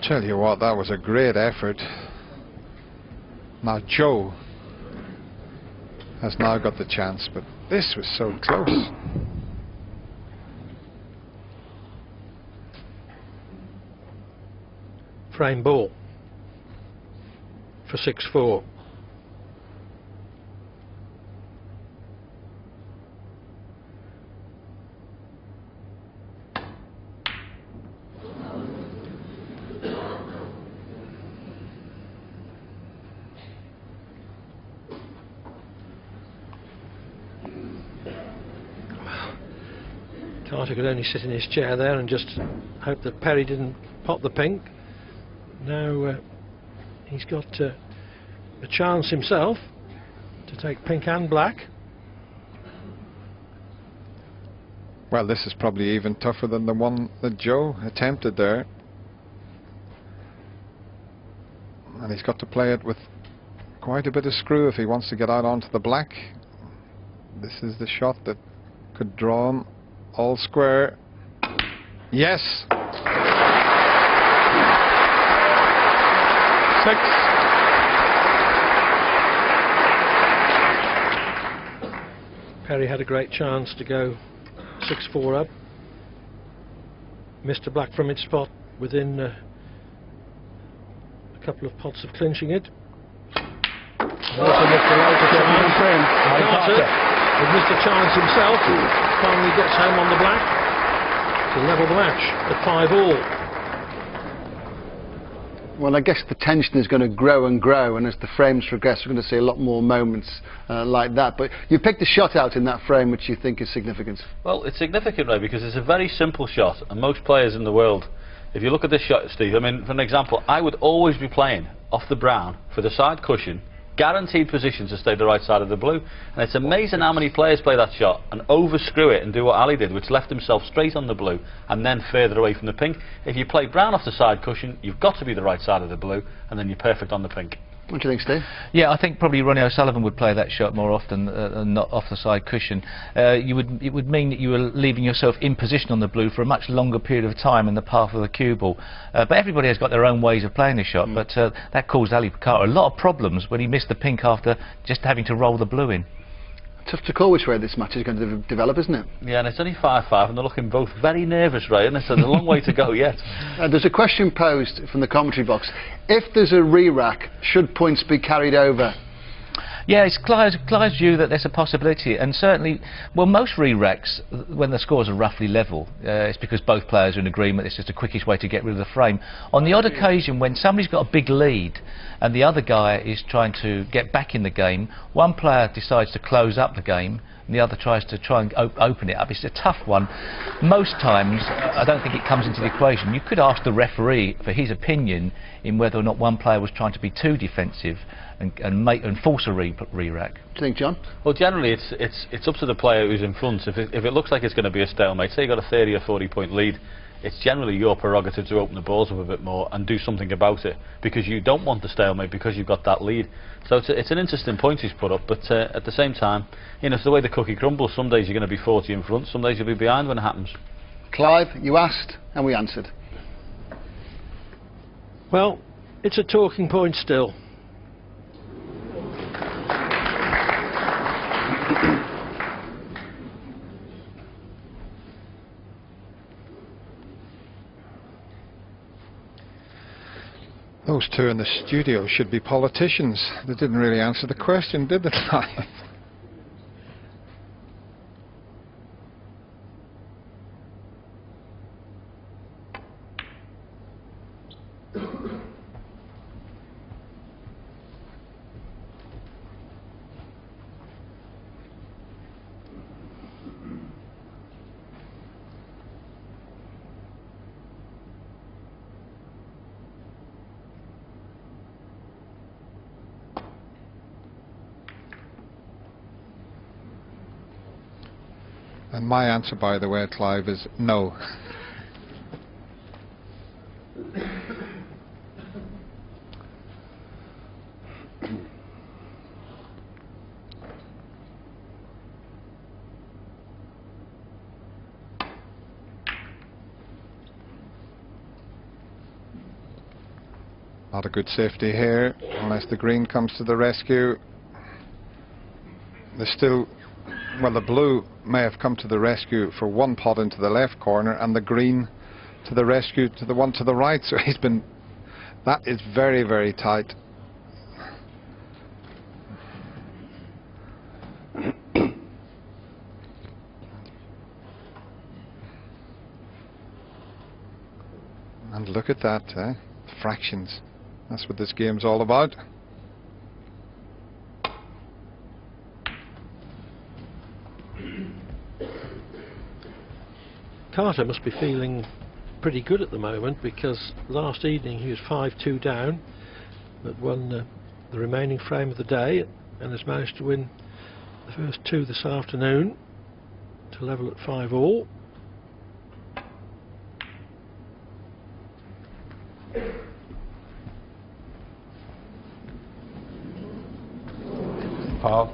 Speaker 2: Tell you what, that was a great effort. Now Joe has now got the chance, but this was so close.
Speaker 3: Frame ball for 6-4. Carter could only sit in his chair there and just hope that Perry didn't pop the pink. Now he's got a chance himself to take pink and black.
Speaker 2: Well, this is probably even tougher than the one that Joe attempted there. And he's got to play it with quite a bit of screw if he wants to get out onto the black. This is the shot that could draw him all square. Yes! 6.
Speaker 3: Perry had a great chance to go 6-4 up. Mr. Black from its spot within a couple of pots of clinching it. Carter, with Mr. Chance himself, who finally gets home on the black to level the match at 5-all.
Speaker 5: Well, I guess the tension is going to grow and grow, and as the frames progress we're going to see a lot more moments like that. But you picked a shot out in that frame which you think is significant.
Speaker 6: Well, it's significant, Ray, because it's a very simple shot, and most players in the world, if you look at this shot, Steve, I mean, for an example, I would always be playing off the brown for the side cushion, guaranteed position to stay the right side of the blue. And it's amazing how many players play that shot and overscrew it and do what Ali did, which left himself straight on the blue and then further away from the pink. If you play brown off the side cushion, you've got to be the right side of the blue, and then you're perfect on the pink.
Speaker 5: What do you think, Steve?
Speaker 7: Yeah, I think probably Ronnie O'Sullivan would play that shot more often and not off the side cushion. It would mean that you were leaving yourself in position on the blue for a much longer period of time in the path of the cue ball. But everybody has got their own ways of playing the shot, but that caused Ali Carter a lot of problems when he missed the pink after just having to roll the blue in.
Speaker 5: Tough to call which way this match is going to develop, isn't it?
Speaker 6: Yeah, and it's only 5-5, and they're looking both very nervous, Ray, and it's a long way to go yet.
Speaker 5: There's a question posed from the commentary box. If there's a re-rack, should points be carried over?
Speaker 7: Yeah, it's Clive's view that there's a possibility, and certainly, well, most re-racks, when the scores are roughly level, it's because both players are in agreement. It's just the quickest way to get rid of the frame. On the odd occasion, when somebody's got a big lead and the other guy is trying to get back in the game, one player decides to close up the game and the other tries to try and open it up. It's a tough one. Most times, I don't think it comes into the equation. You could ask the referee for his opinion in whether or not one player was trying to be too defensive and force a re-rack.
Speaker 5: Do you think, John?
Speaker 6: Well, generally it's up to the player who's in front. If it looks like it's going to be a stalemate, say you've got a 30 or 40 point lead, it's generally your prerogative to open the balls up a bit more and do something about it, because you don't want the stalemate because you've got that lead. So it's an interesting point he's put up, but at the same time, you know, it's the way the cookie crumbles. Some days you're going to be 40 in front, some days you'll be behind when it happens.
Speaker 5: Clive, you asked and we answered.
Speaker 3: Well, it's a talking point still.
Speaker 2: Those two in the studio should be politicians. They didn't really answer the question, did they? And my answer, by the way, Clive, is no. Not a good safety here, unless the green comes to the rescue. There's still, well, the blue may have come to the rescue for one pot into the left corner, and the green to the rescue to the one to the right. So he's been, that is very, very tight. And look at that, fractions. That's what this game's all about.
Speaker 3: Carter must be feeling pretty good at the moment, because last evening he was 5-2 down, but won the remaining frame of the day, and has managed to win the first two this afternoon to level at 5-all.
Speaker 4: Par.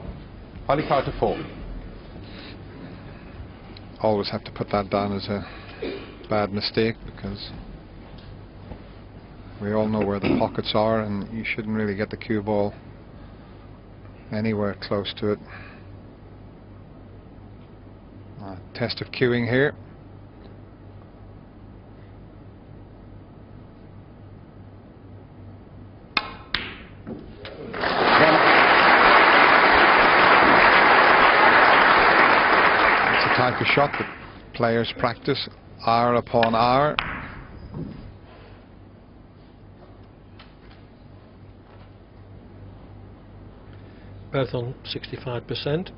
Speaker 4: Ali Carter 4.
Speaker 2: Always have to put that down as a bad mistake, because we all know where the pockets are, and you shouldn't really get the cue ball anywhere close to it. Test of cueing here. Type of shot that players practice hour upon hour.
Speaker 3: Both on 65%.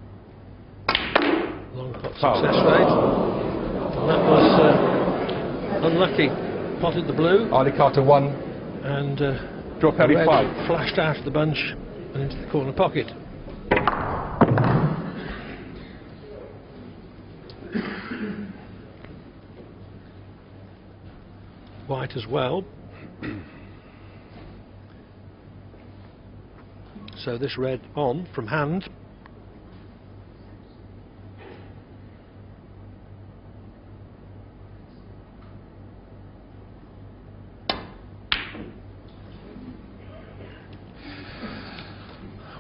Speaker 3: Long pot success rate. And that was unlucky. Potted the blue.
Speaker 4: Ali Carter 1.
Speaker 3: And
Speaker 4: Draw Perry
Speaker 3: red
Speaker 4: 5.
Speaker 3: flashed out of the bunch and into the corner pocket. White as well. So this red on from hand.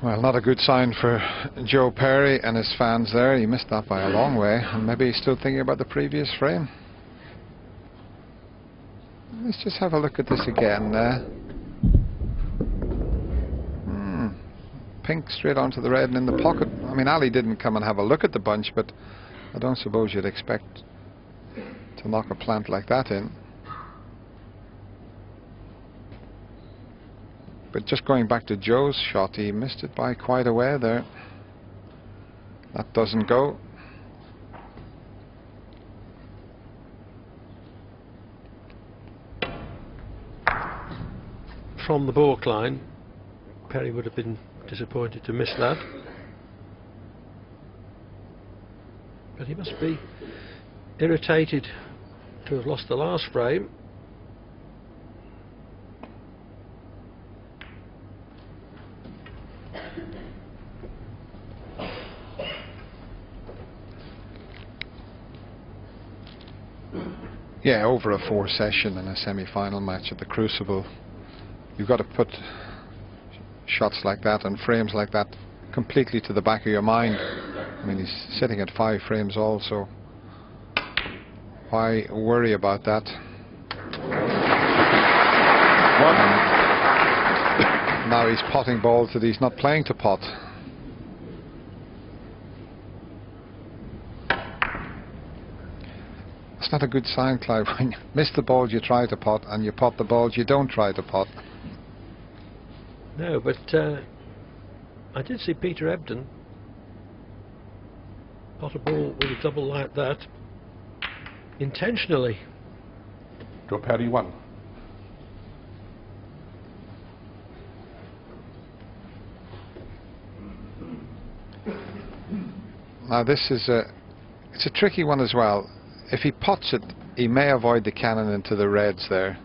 Speaker 2: Well, not a good sign for Joe Perry and his fans there. He missed that by a long way, and maybe he's still thinking about the previous frame. Let's just have a look at this again. Pink straight onto the red and in the pocket. I mean, Ali didn't come and have a look at the bunch, but I don't suppose you'd expect to knock a plant like that in. But just going back to Joe's shot, he missed it by quite a way there. That doesn't go.
Speaker 3: From the balk line, Perry would have been disappointed to miss that. But he must be irritated to have lost the last frame.
Speaker 2: Yeah, over a 4 session in a semi-final match at the Crucible, you've got to put shots like that and frames like that completely to the back of your mind. I mean, he's sitting at 5 frames also. Why worry about that? Now he's potting balls that he's not playing to pot. It's not a good sign, Clive, when you miss the balls you try to pot and you pot the balls you don't try to pot.
Speaker 3: No, but I did see Peter Ebdon pot a ball with a double like that intentionally.
Speaker 4: Draw Perry 1.
Speaker 2: Now this is a It's a tricky one as well. If he pots it, he may avoid the cannon into the reds there.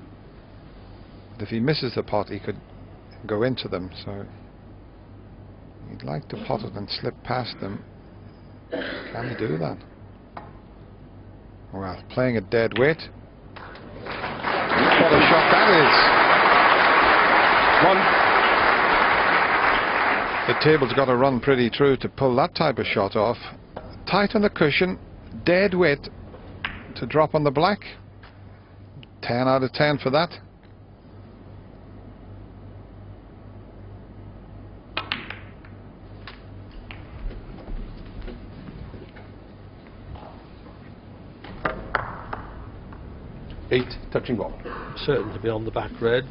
Speaker 2: But if he misses the pot, he could go into them. So he'd like to pot it and slip past them. Can he do that? Well, playing a dead weight. What a shot that is!
Speaker 4: 1.
Speaker 2: The table's got to run pretty true to pull that type of shot off. Tight on the cushion, dead weight to drop on the black. 10 out of 10 for that.
Speaker 4: Eight, touching ball.
Speaker 3: Certain to be on the back red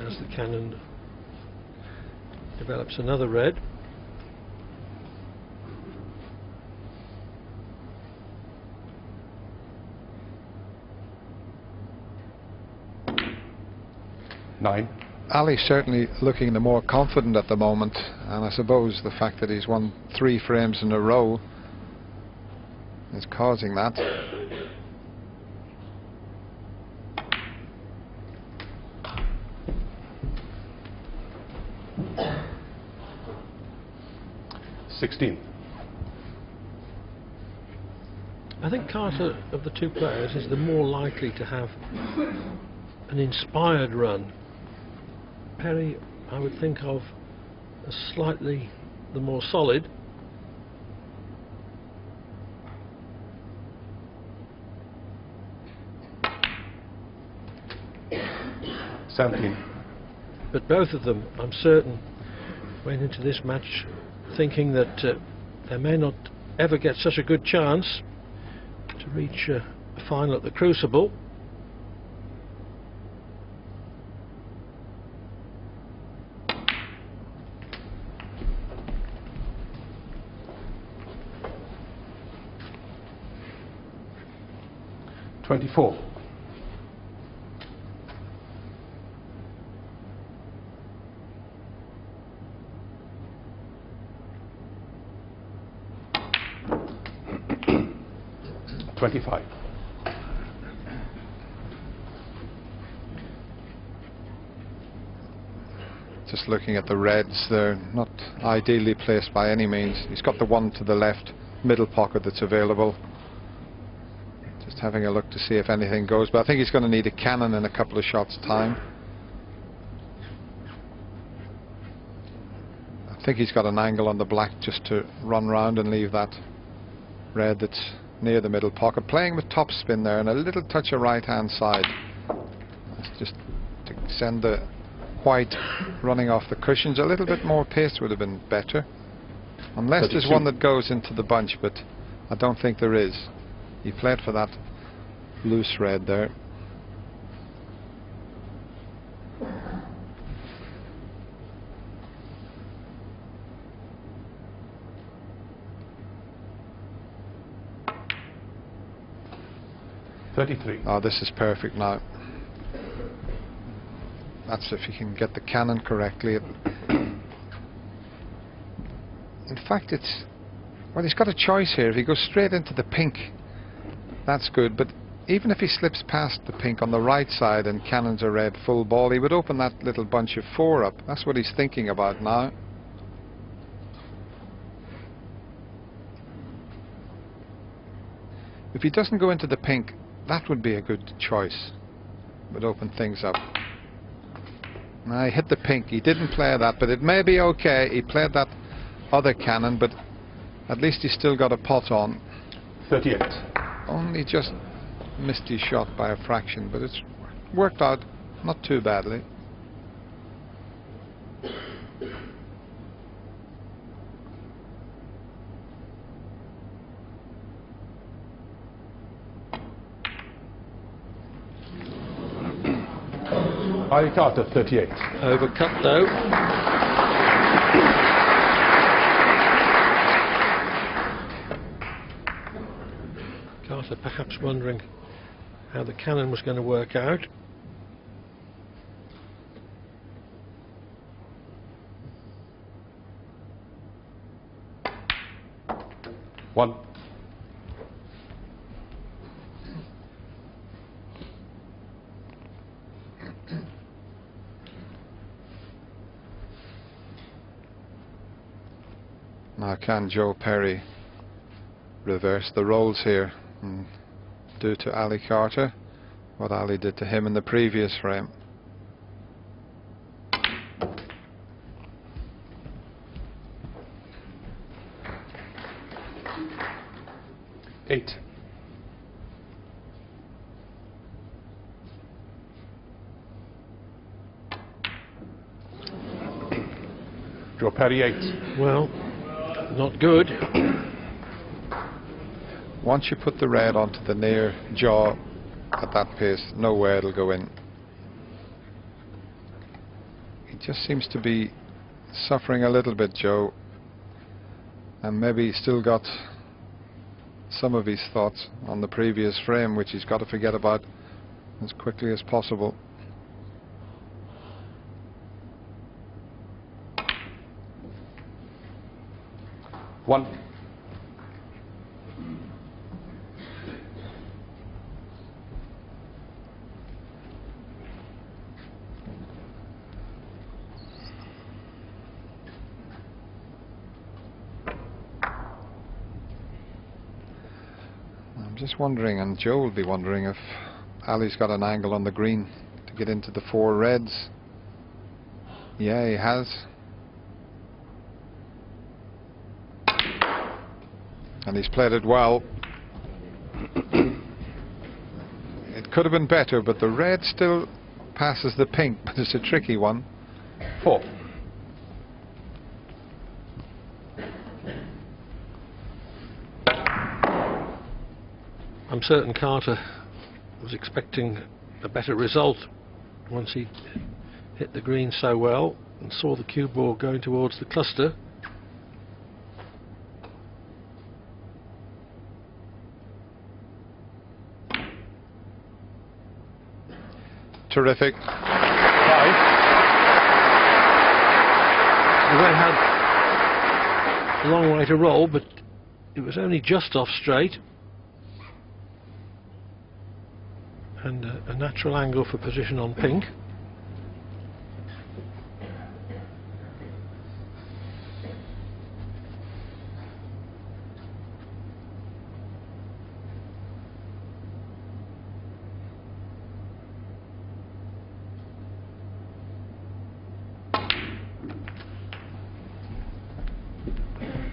Speaker 3: as the cannon develops another red.
Speaker 4: Nine.
Speaker 2: Ali's certainly looking the more confident at the moment, and I suppose the fact that he's won 3 frames in a row is causing that.
Speaker 3: I think Carter, of the two players, is the more likely to have an inspired run. Perry, I would think of as slightly the more solid. But both of them, I'm certain, went into this match thinking that they may not ever get such a good chance to reach a final at the Crucible.
Speaker 4: $24. $25.
Speaker 2: Just looking at the reds, they're not ideally placed by any means. He's got the one to the left middle pocket that's available. Just having a look to see if anything goes, but I think he's going to need a cannon in a couple of shots time. I think he's got an angle on the black just to run round and leave that red that's near the middle pocket, playing with topspin there and a little touch of right hand side. That's just to send the white running off the cushions. A little bit more pace would have been better, unless there's one that goes into the bunch, but I don't think there is. He played for that loose red there.
Speaker 4: $33.
Speaker 2: Oh, this is perfect now. That's if you can get the cannon correctly. In fact, it's... well, he's got a choice here. If he goes straight into the pink, that's good. But even if he slips past the pink on the right side and cannons are red full ball, he would open that little bunch of 4 up. That's what he's thinking about now. If he doesn't go into the pink, that would be a good choice. Would open things up. Now he hit the pink. He didn't play that, but it may be okay. He played that other cannon, but at least he's still got a pot on.
Speaker 4: 38.
Speaker 2: Only just missed his shot by a fraction, but it's worked out not too badly.
Speaker 4: Ali Carter, 38.
Speaker 3: Overcut though. Carter perhaps wondering how the cannon was going to work out.
Speaker 4: One.
Speaker 2: Now can Joe Perry reverse the roles here and do to Ali Carter what Ali did to him in the previous frame?
Speaker 4: Eight. Joe Perry 8.
Speaker 3: Well, not good.
Speaker 2: Once you put the red onto the near jaw at that pace, no way it'll go in. He just seems to be suffering a little bit, Joe, and maybe he's still got some of his thoughts on the previous frame, which he's got to forget about as quickly as possible.
Speaker 4: One.
Speaker 2: I'm just wondering, and Joe will be wondering, if Ali's got an angle on the green to get into the 4 reds. Yeah, he has. And he's played it well. It could have been better, but the red still passes the pink, but it's a tricky one.
Speaker 4: 4.
Speaker 3: I'm certain Carter was expecting a better result once he hit the green so well and saw the cue ball going towards the cluster.
Speaker 2: Terrific.
Speaker 4: 5.
Speaker 3: The red had a long way to roll, but it was only just off straight, and a natural angle for position on pink.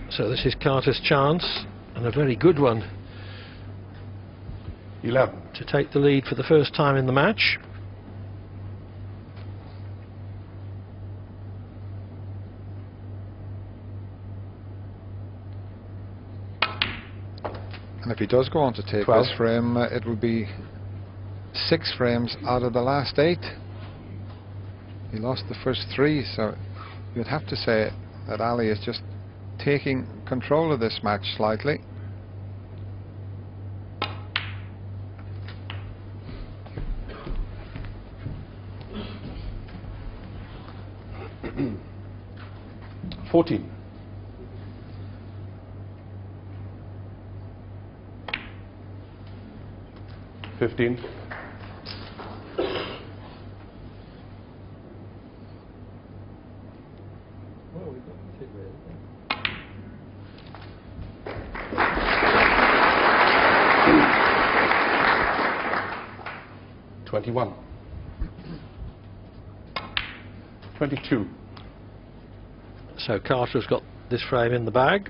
Speaker 3: So this is Carter's chance, and a very good one,
Speaker 4: 11.
Speaker 3: to take the lead for the first time in the match.
Speaker 2: And if he does go on to take
Speaker 4: 12.
Speaker 2: this frame, it will be 6 frames out of the last 8. He lost the first 3, so you'd have to say that Ali is just taking control of this match slightly.
Speaker 4: $14. 15. 21. 22.
Speaker 3: So Carter's got this frame in the bag.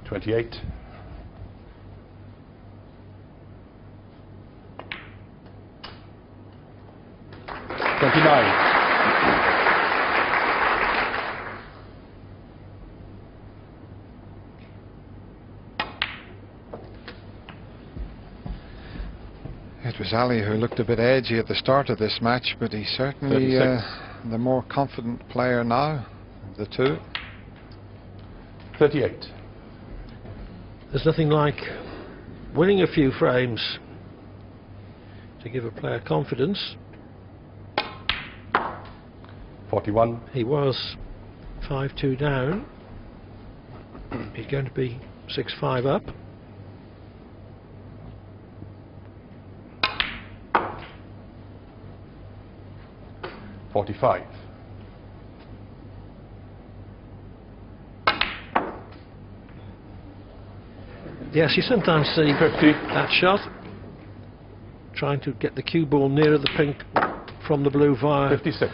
Speaker 4: $28. 29.
Speaker 2: It was Ali who looked a bit edgy at the start of this match, but he's certainly
Speaker 4: 36.
Speaker 2: the more confident player now of the two.
Speaker 4: 38.
Speaker 3: There's nothing like winning a few frames to give a player confidence.
Speaker 4: 41.
Speaker 3: He was 5-2 down. He's going to be 6-5 up.
Speaker 4: $45.
Speaker 3: Yes, you sometimes see
Speaker 4: 50.
Speaker 3: that shot, trying to get the cue ball nearer the pink from the blue via
Speaker 4: 56.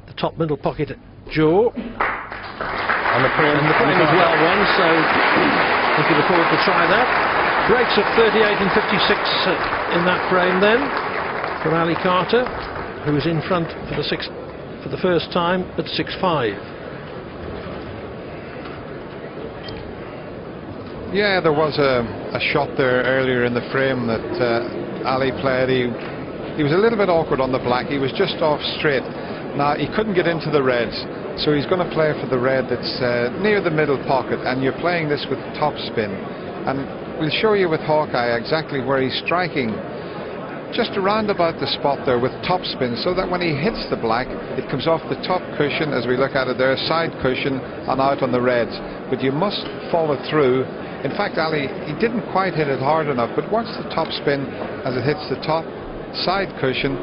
Speaker 3: the top middle pocket jaw.
Speaker 4: And the frame.
Speaker 3: And the frame is well won, so he could afford to try that. Breaks at 38 and 56 in that frame then from Ali Carter, who is in front for the first time at 6-5.
Speaker 2: Yeah, there was a shot there earlier in the frame that Ali played. He was a little bit awkward on the black. He was just off straight. Now, he couldn't get into the reds, so he's going to play for the red that's near the middle pocket, and you're playing this with top spin. And we'll show you with Hawkeye exactly where he's striking, just around about the spot there with top spin, so that when he hits the black, it comes off the top cushion, as we look at it there, side cushion, and out on the reds. But you must follow through. In fact, Ali, he didn't quite hit it hard enough, but watch the top spin as it hits the top side cushion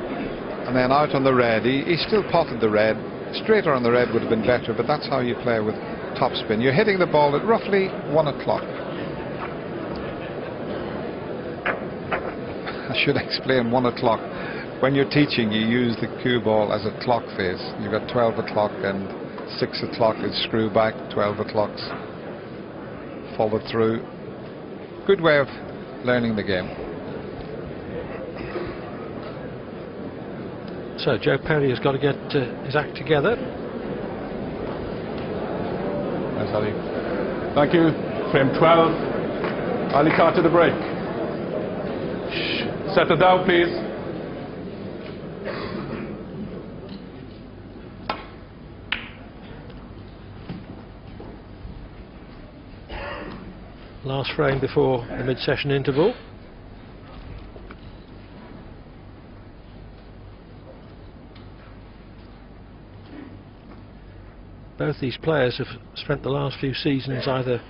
Speaker 2: and then out on the red. He still potted the red. Straighter on the red would have been better, but that's how you play with top spin. You're hitting the ball at roughly 1 o'clock. I should explain 1 o'clock. When you're teaching, you use the cue ball as a clock face. You've got 12 o'clock and 6 o'clock is screw back, 12 o'clock's follow through. Good way of learning the game.
Speaker 3: So Joe Perry has got to get his act together.
Speaker 4: Nice, Ali. Thank you. Frame 12. Ali Carter the break. Settle down, please.
Speaker 3: Last frame before the mid-session interval. Both these players have spent the last few seasons either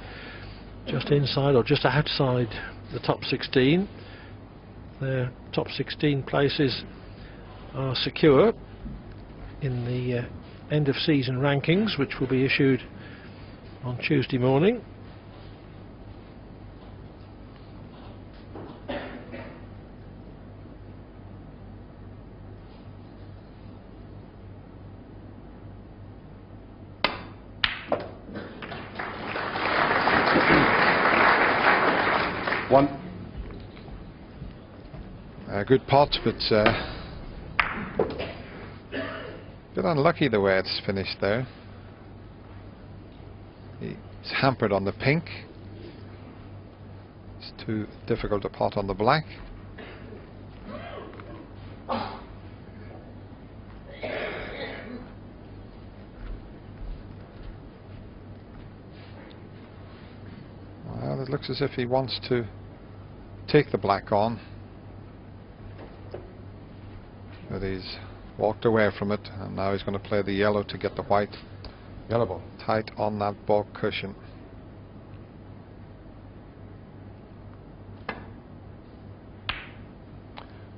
Speaker 3: just inside or just outside the top 16. Their top 16 places are secure in the end of season rankings, which will be issued on Tuesday morning.
Speaker 4: One.
Speaker 2: Good pot, but a bit unlucky the way it's finished there. He's hampered on the pink. It's too difficult to pot on the black. Well, it looks as if he wants to take the black on, but he's walked away from it, and now he's going to play the yellow to get the white
Speaker 4: Yellow ball.
Speaker 2: tight on that ball cushion.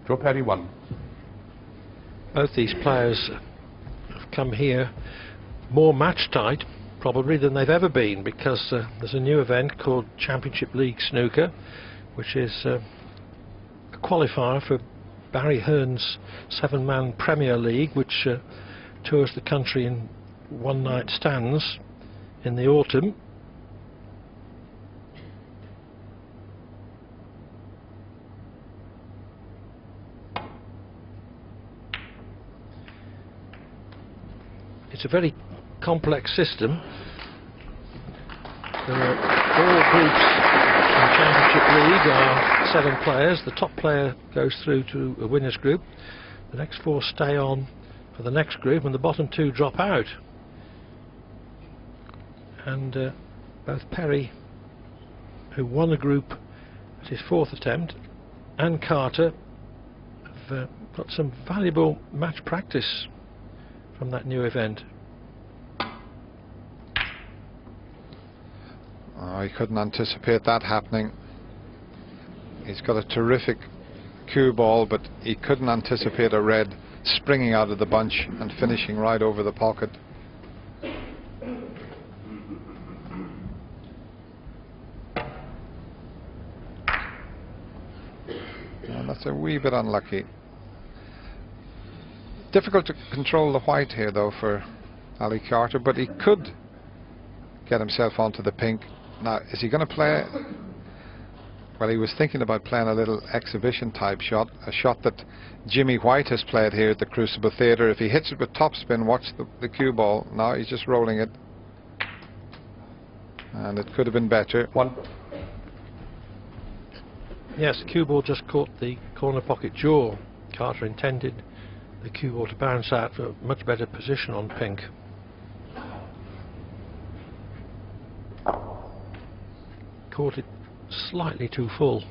Speaker 4: Joe Perry 1.
Speaker 3: Both these players have come here more match tight probably than they've ever been, because there's a new event called Championship League Snooker, which is a qualifier for Barry Hearn's 7-man Premier League, which tours the country in one-night stands in the autumn. It's a very complex system. There are all groups in Championship League are 7 players. The top player goes through to a winners group. The next 4 stay on for the next group, and the bottom 2 drop out. And both Perry, who won a group at his 4th attempt, and Carter have got some valuable match practice from that new event.
Speaker 2: Oh, he couldn't anticipate that happening. He's got a terrific cue ball, but he couldn't anticipate a red springing out of the bunch and finishing right over the pocket. And that's a wee bit unlucky. Difficult to control the white here though for Ali Carter, but he could get himself onto the pink. Now, is he going to play? Well, he was thinking about playing a little exhibition type shot, a shot that Jimmy White has played here at the Crucible Theatre. If he hits it with topspin, watch the cue ball. Now he's just rolling it, and it could have been better.
Speaker 4: One.
Speaker 3: Yes, the cue ball just caught the corner pocket jaw. Carter intended the cue ball to bounce out for a much better position on pink. Caught it slightly too full.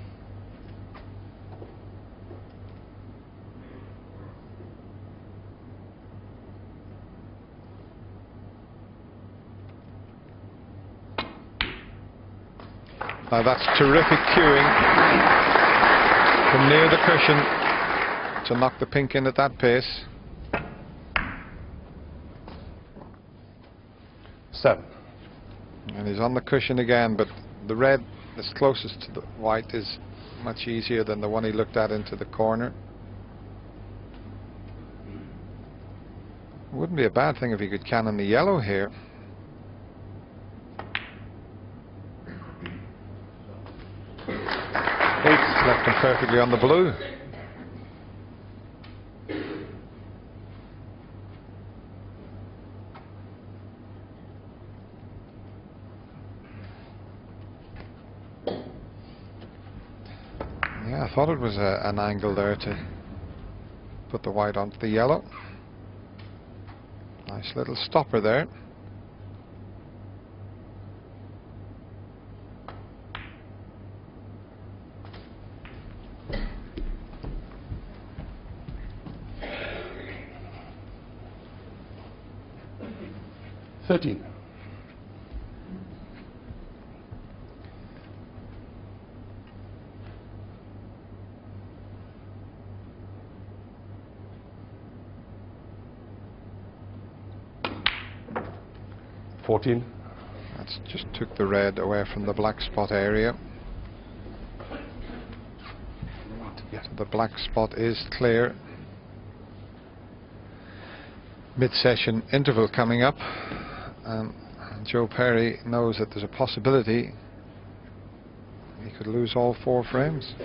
Speaker 2: Now that's terrific cueing from near the cushion to knock the pink in at that pace.
Speaker 4: 7.
Speaker 2: And he's on the cushion again, but the red that's closest to the white is much easier than the one he looked at into the corner. It wouldn't be a bad thing if he could cannon the yellow here. Left him perfectly on the blue. Yeah, I thought it was an angle there to put the white onto the yellow. Nice little stopper there.
Speaker 4: $13. $14.
Speaker 2: That's just took the red away from the black spot area.
Speaker 4: Yes.
Speaker 2: The black spot is clear. Mid-session interval coming up. Joe Perry knows that there's a possibility he could lose all 4 frames.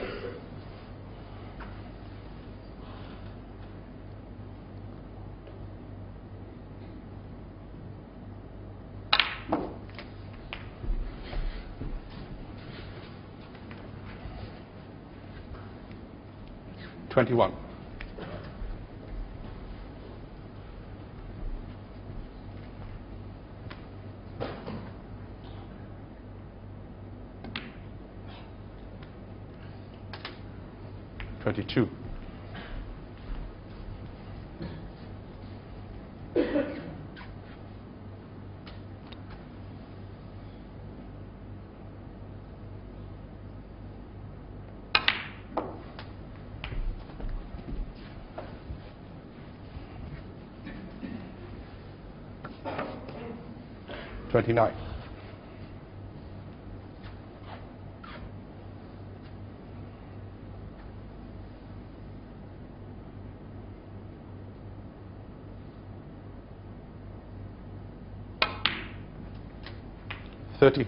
Speaker 4: $21. $22. $29. $30.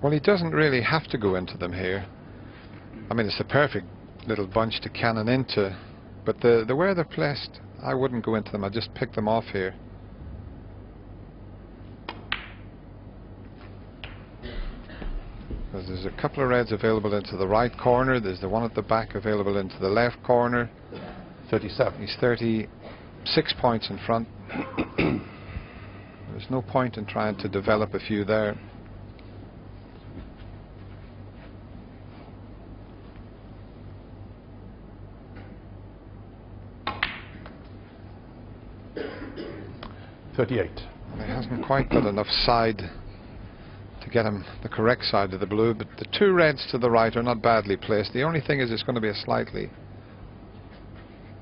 Speaker 2: Well, he doesn't really have to go into them here. I mean, it's the perfect little bunch to cannon into, but the way they're placed, I wouldn't go into them. I'd just pick them off here. Because there's a couple of reds available into the right corner. There's the one at the back available into the left corner.
Speaker 4: 37.
Speaker 2: He's 36 points in front. There's no point in trying to develop a few there.
Speaker 4: $38.
Speaker 2: hasn't quite got enough side to get him the correct side of the blue, but the two reds to the right are not badly placed. The only thing is it's going to be a slightly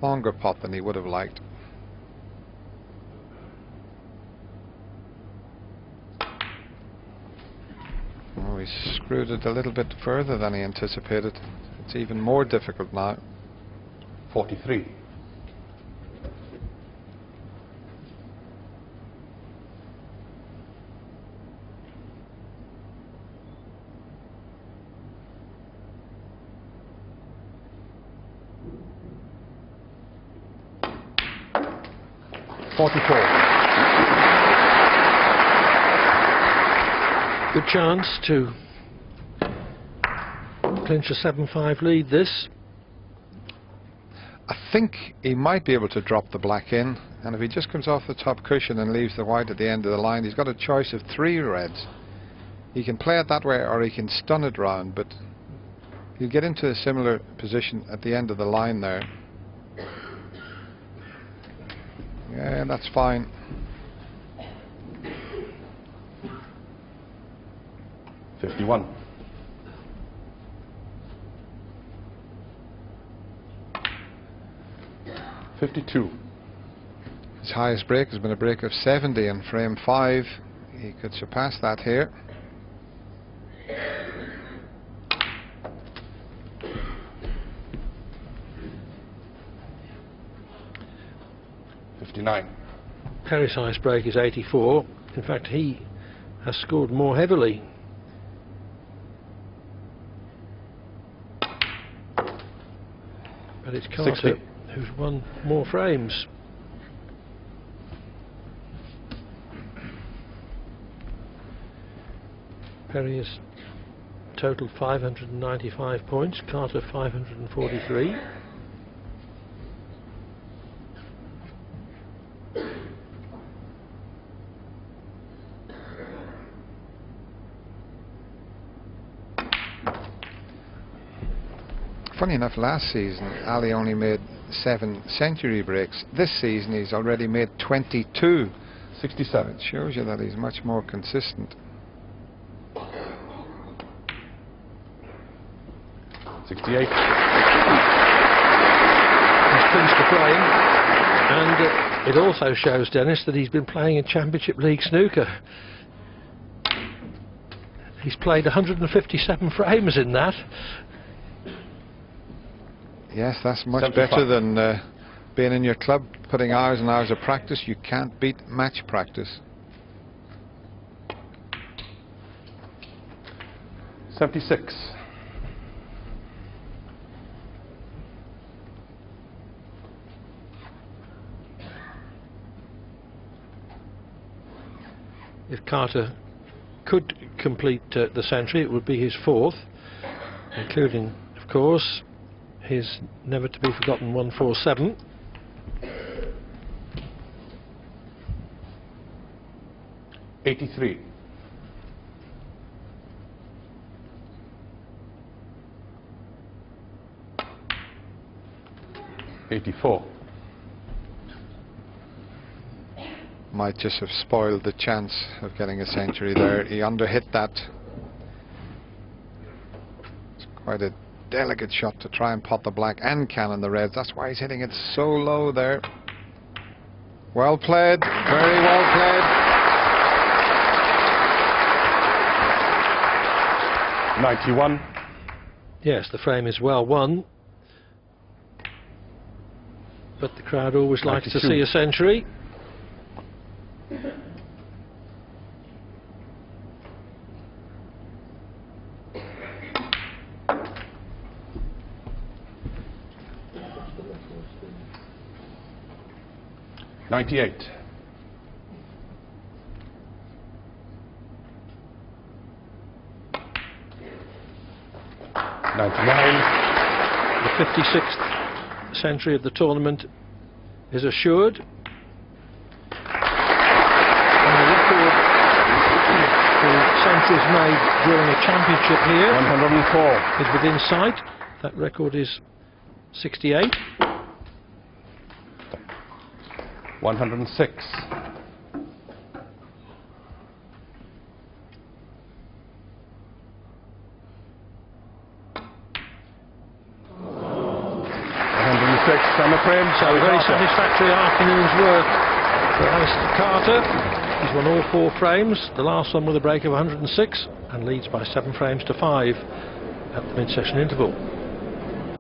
Speaker 2: longer pot than he would have liked. Oh, he's screwed it a little bit further than he anticipated. It's even more difficult now.
Speaker 4: 43.
Speaker 3: Good chance to clinch a 7-5 lead this.
Speaker 2: I think he might be able to drop the black in, and if he just comes off the top cushion and leaves the white at the end of the line, he's got a choice of 3 reds. He can play it that way or he can stun it round, but he'll get into a similar position at the end of the line there. Yeah, that's fine.
Speaker 4: $51. $52.
Speaker 2: His highest break has been a break of 70 in frame 5. He could surpass that here.
Speaker 4: $59.
Speaker 3: Perry's highest break is 84. In fact, he has scored more heavily. But it's Carter
Speaker 4: 60.
Speaker 3: who's won more frames. Perry has totaled 595 points, Carter 543.
Speaker 2: Funny enough, last season Ali only made 7 century breaks. This season he's already made 22.
Speaker 4: 67.
Speaker 2: It shows you that he's much more consistent.
Speaker 4: 68.
Speaker 3: He's clinched the frame, and it also shows, Dennis, that he's been playing in Championship League snooker. He's played 157 frames in that.
Speaker 2: Yes, that's much
Speaker 4: 75.
Speaker 2: better than being in your club, putting hours and hours of practice. You can't beat match practice.
Speaker 4: 76.
Speaker 3: If Carter could complete the century, it would be his 4th, including, of course, his never to be forgotten 147.
Speaker 4: $83. 84.
Speaker 2: Might just have spoiled the chance of getting a century there. He underhit that. It's quite a delicate shot to try and pot the black and cannon the reds. That's why he's hitting it so low there. Well played, very well played.
Speaker 4: 91.
Speaker 3: Yes, the frame is well won, but the crowd always likes to
Speaker 4: 92.
Speaker 3: see a century.
Speaker 4: $98. 99.
Speaker 3: The 56th century of the tournament is assured. And the record for centuries made during a championship here
Speaker 4: 104.
Speaker 3: is within sight. That record is 68.
Speaker 4: 106. on the frame.
Speaker 3: So a very satisfactory afternoon's work for Alistair Carter. He's won all 4 frames, the last one with a break of 106, and leads by 7 frames to 5 at the mid-session interval.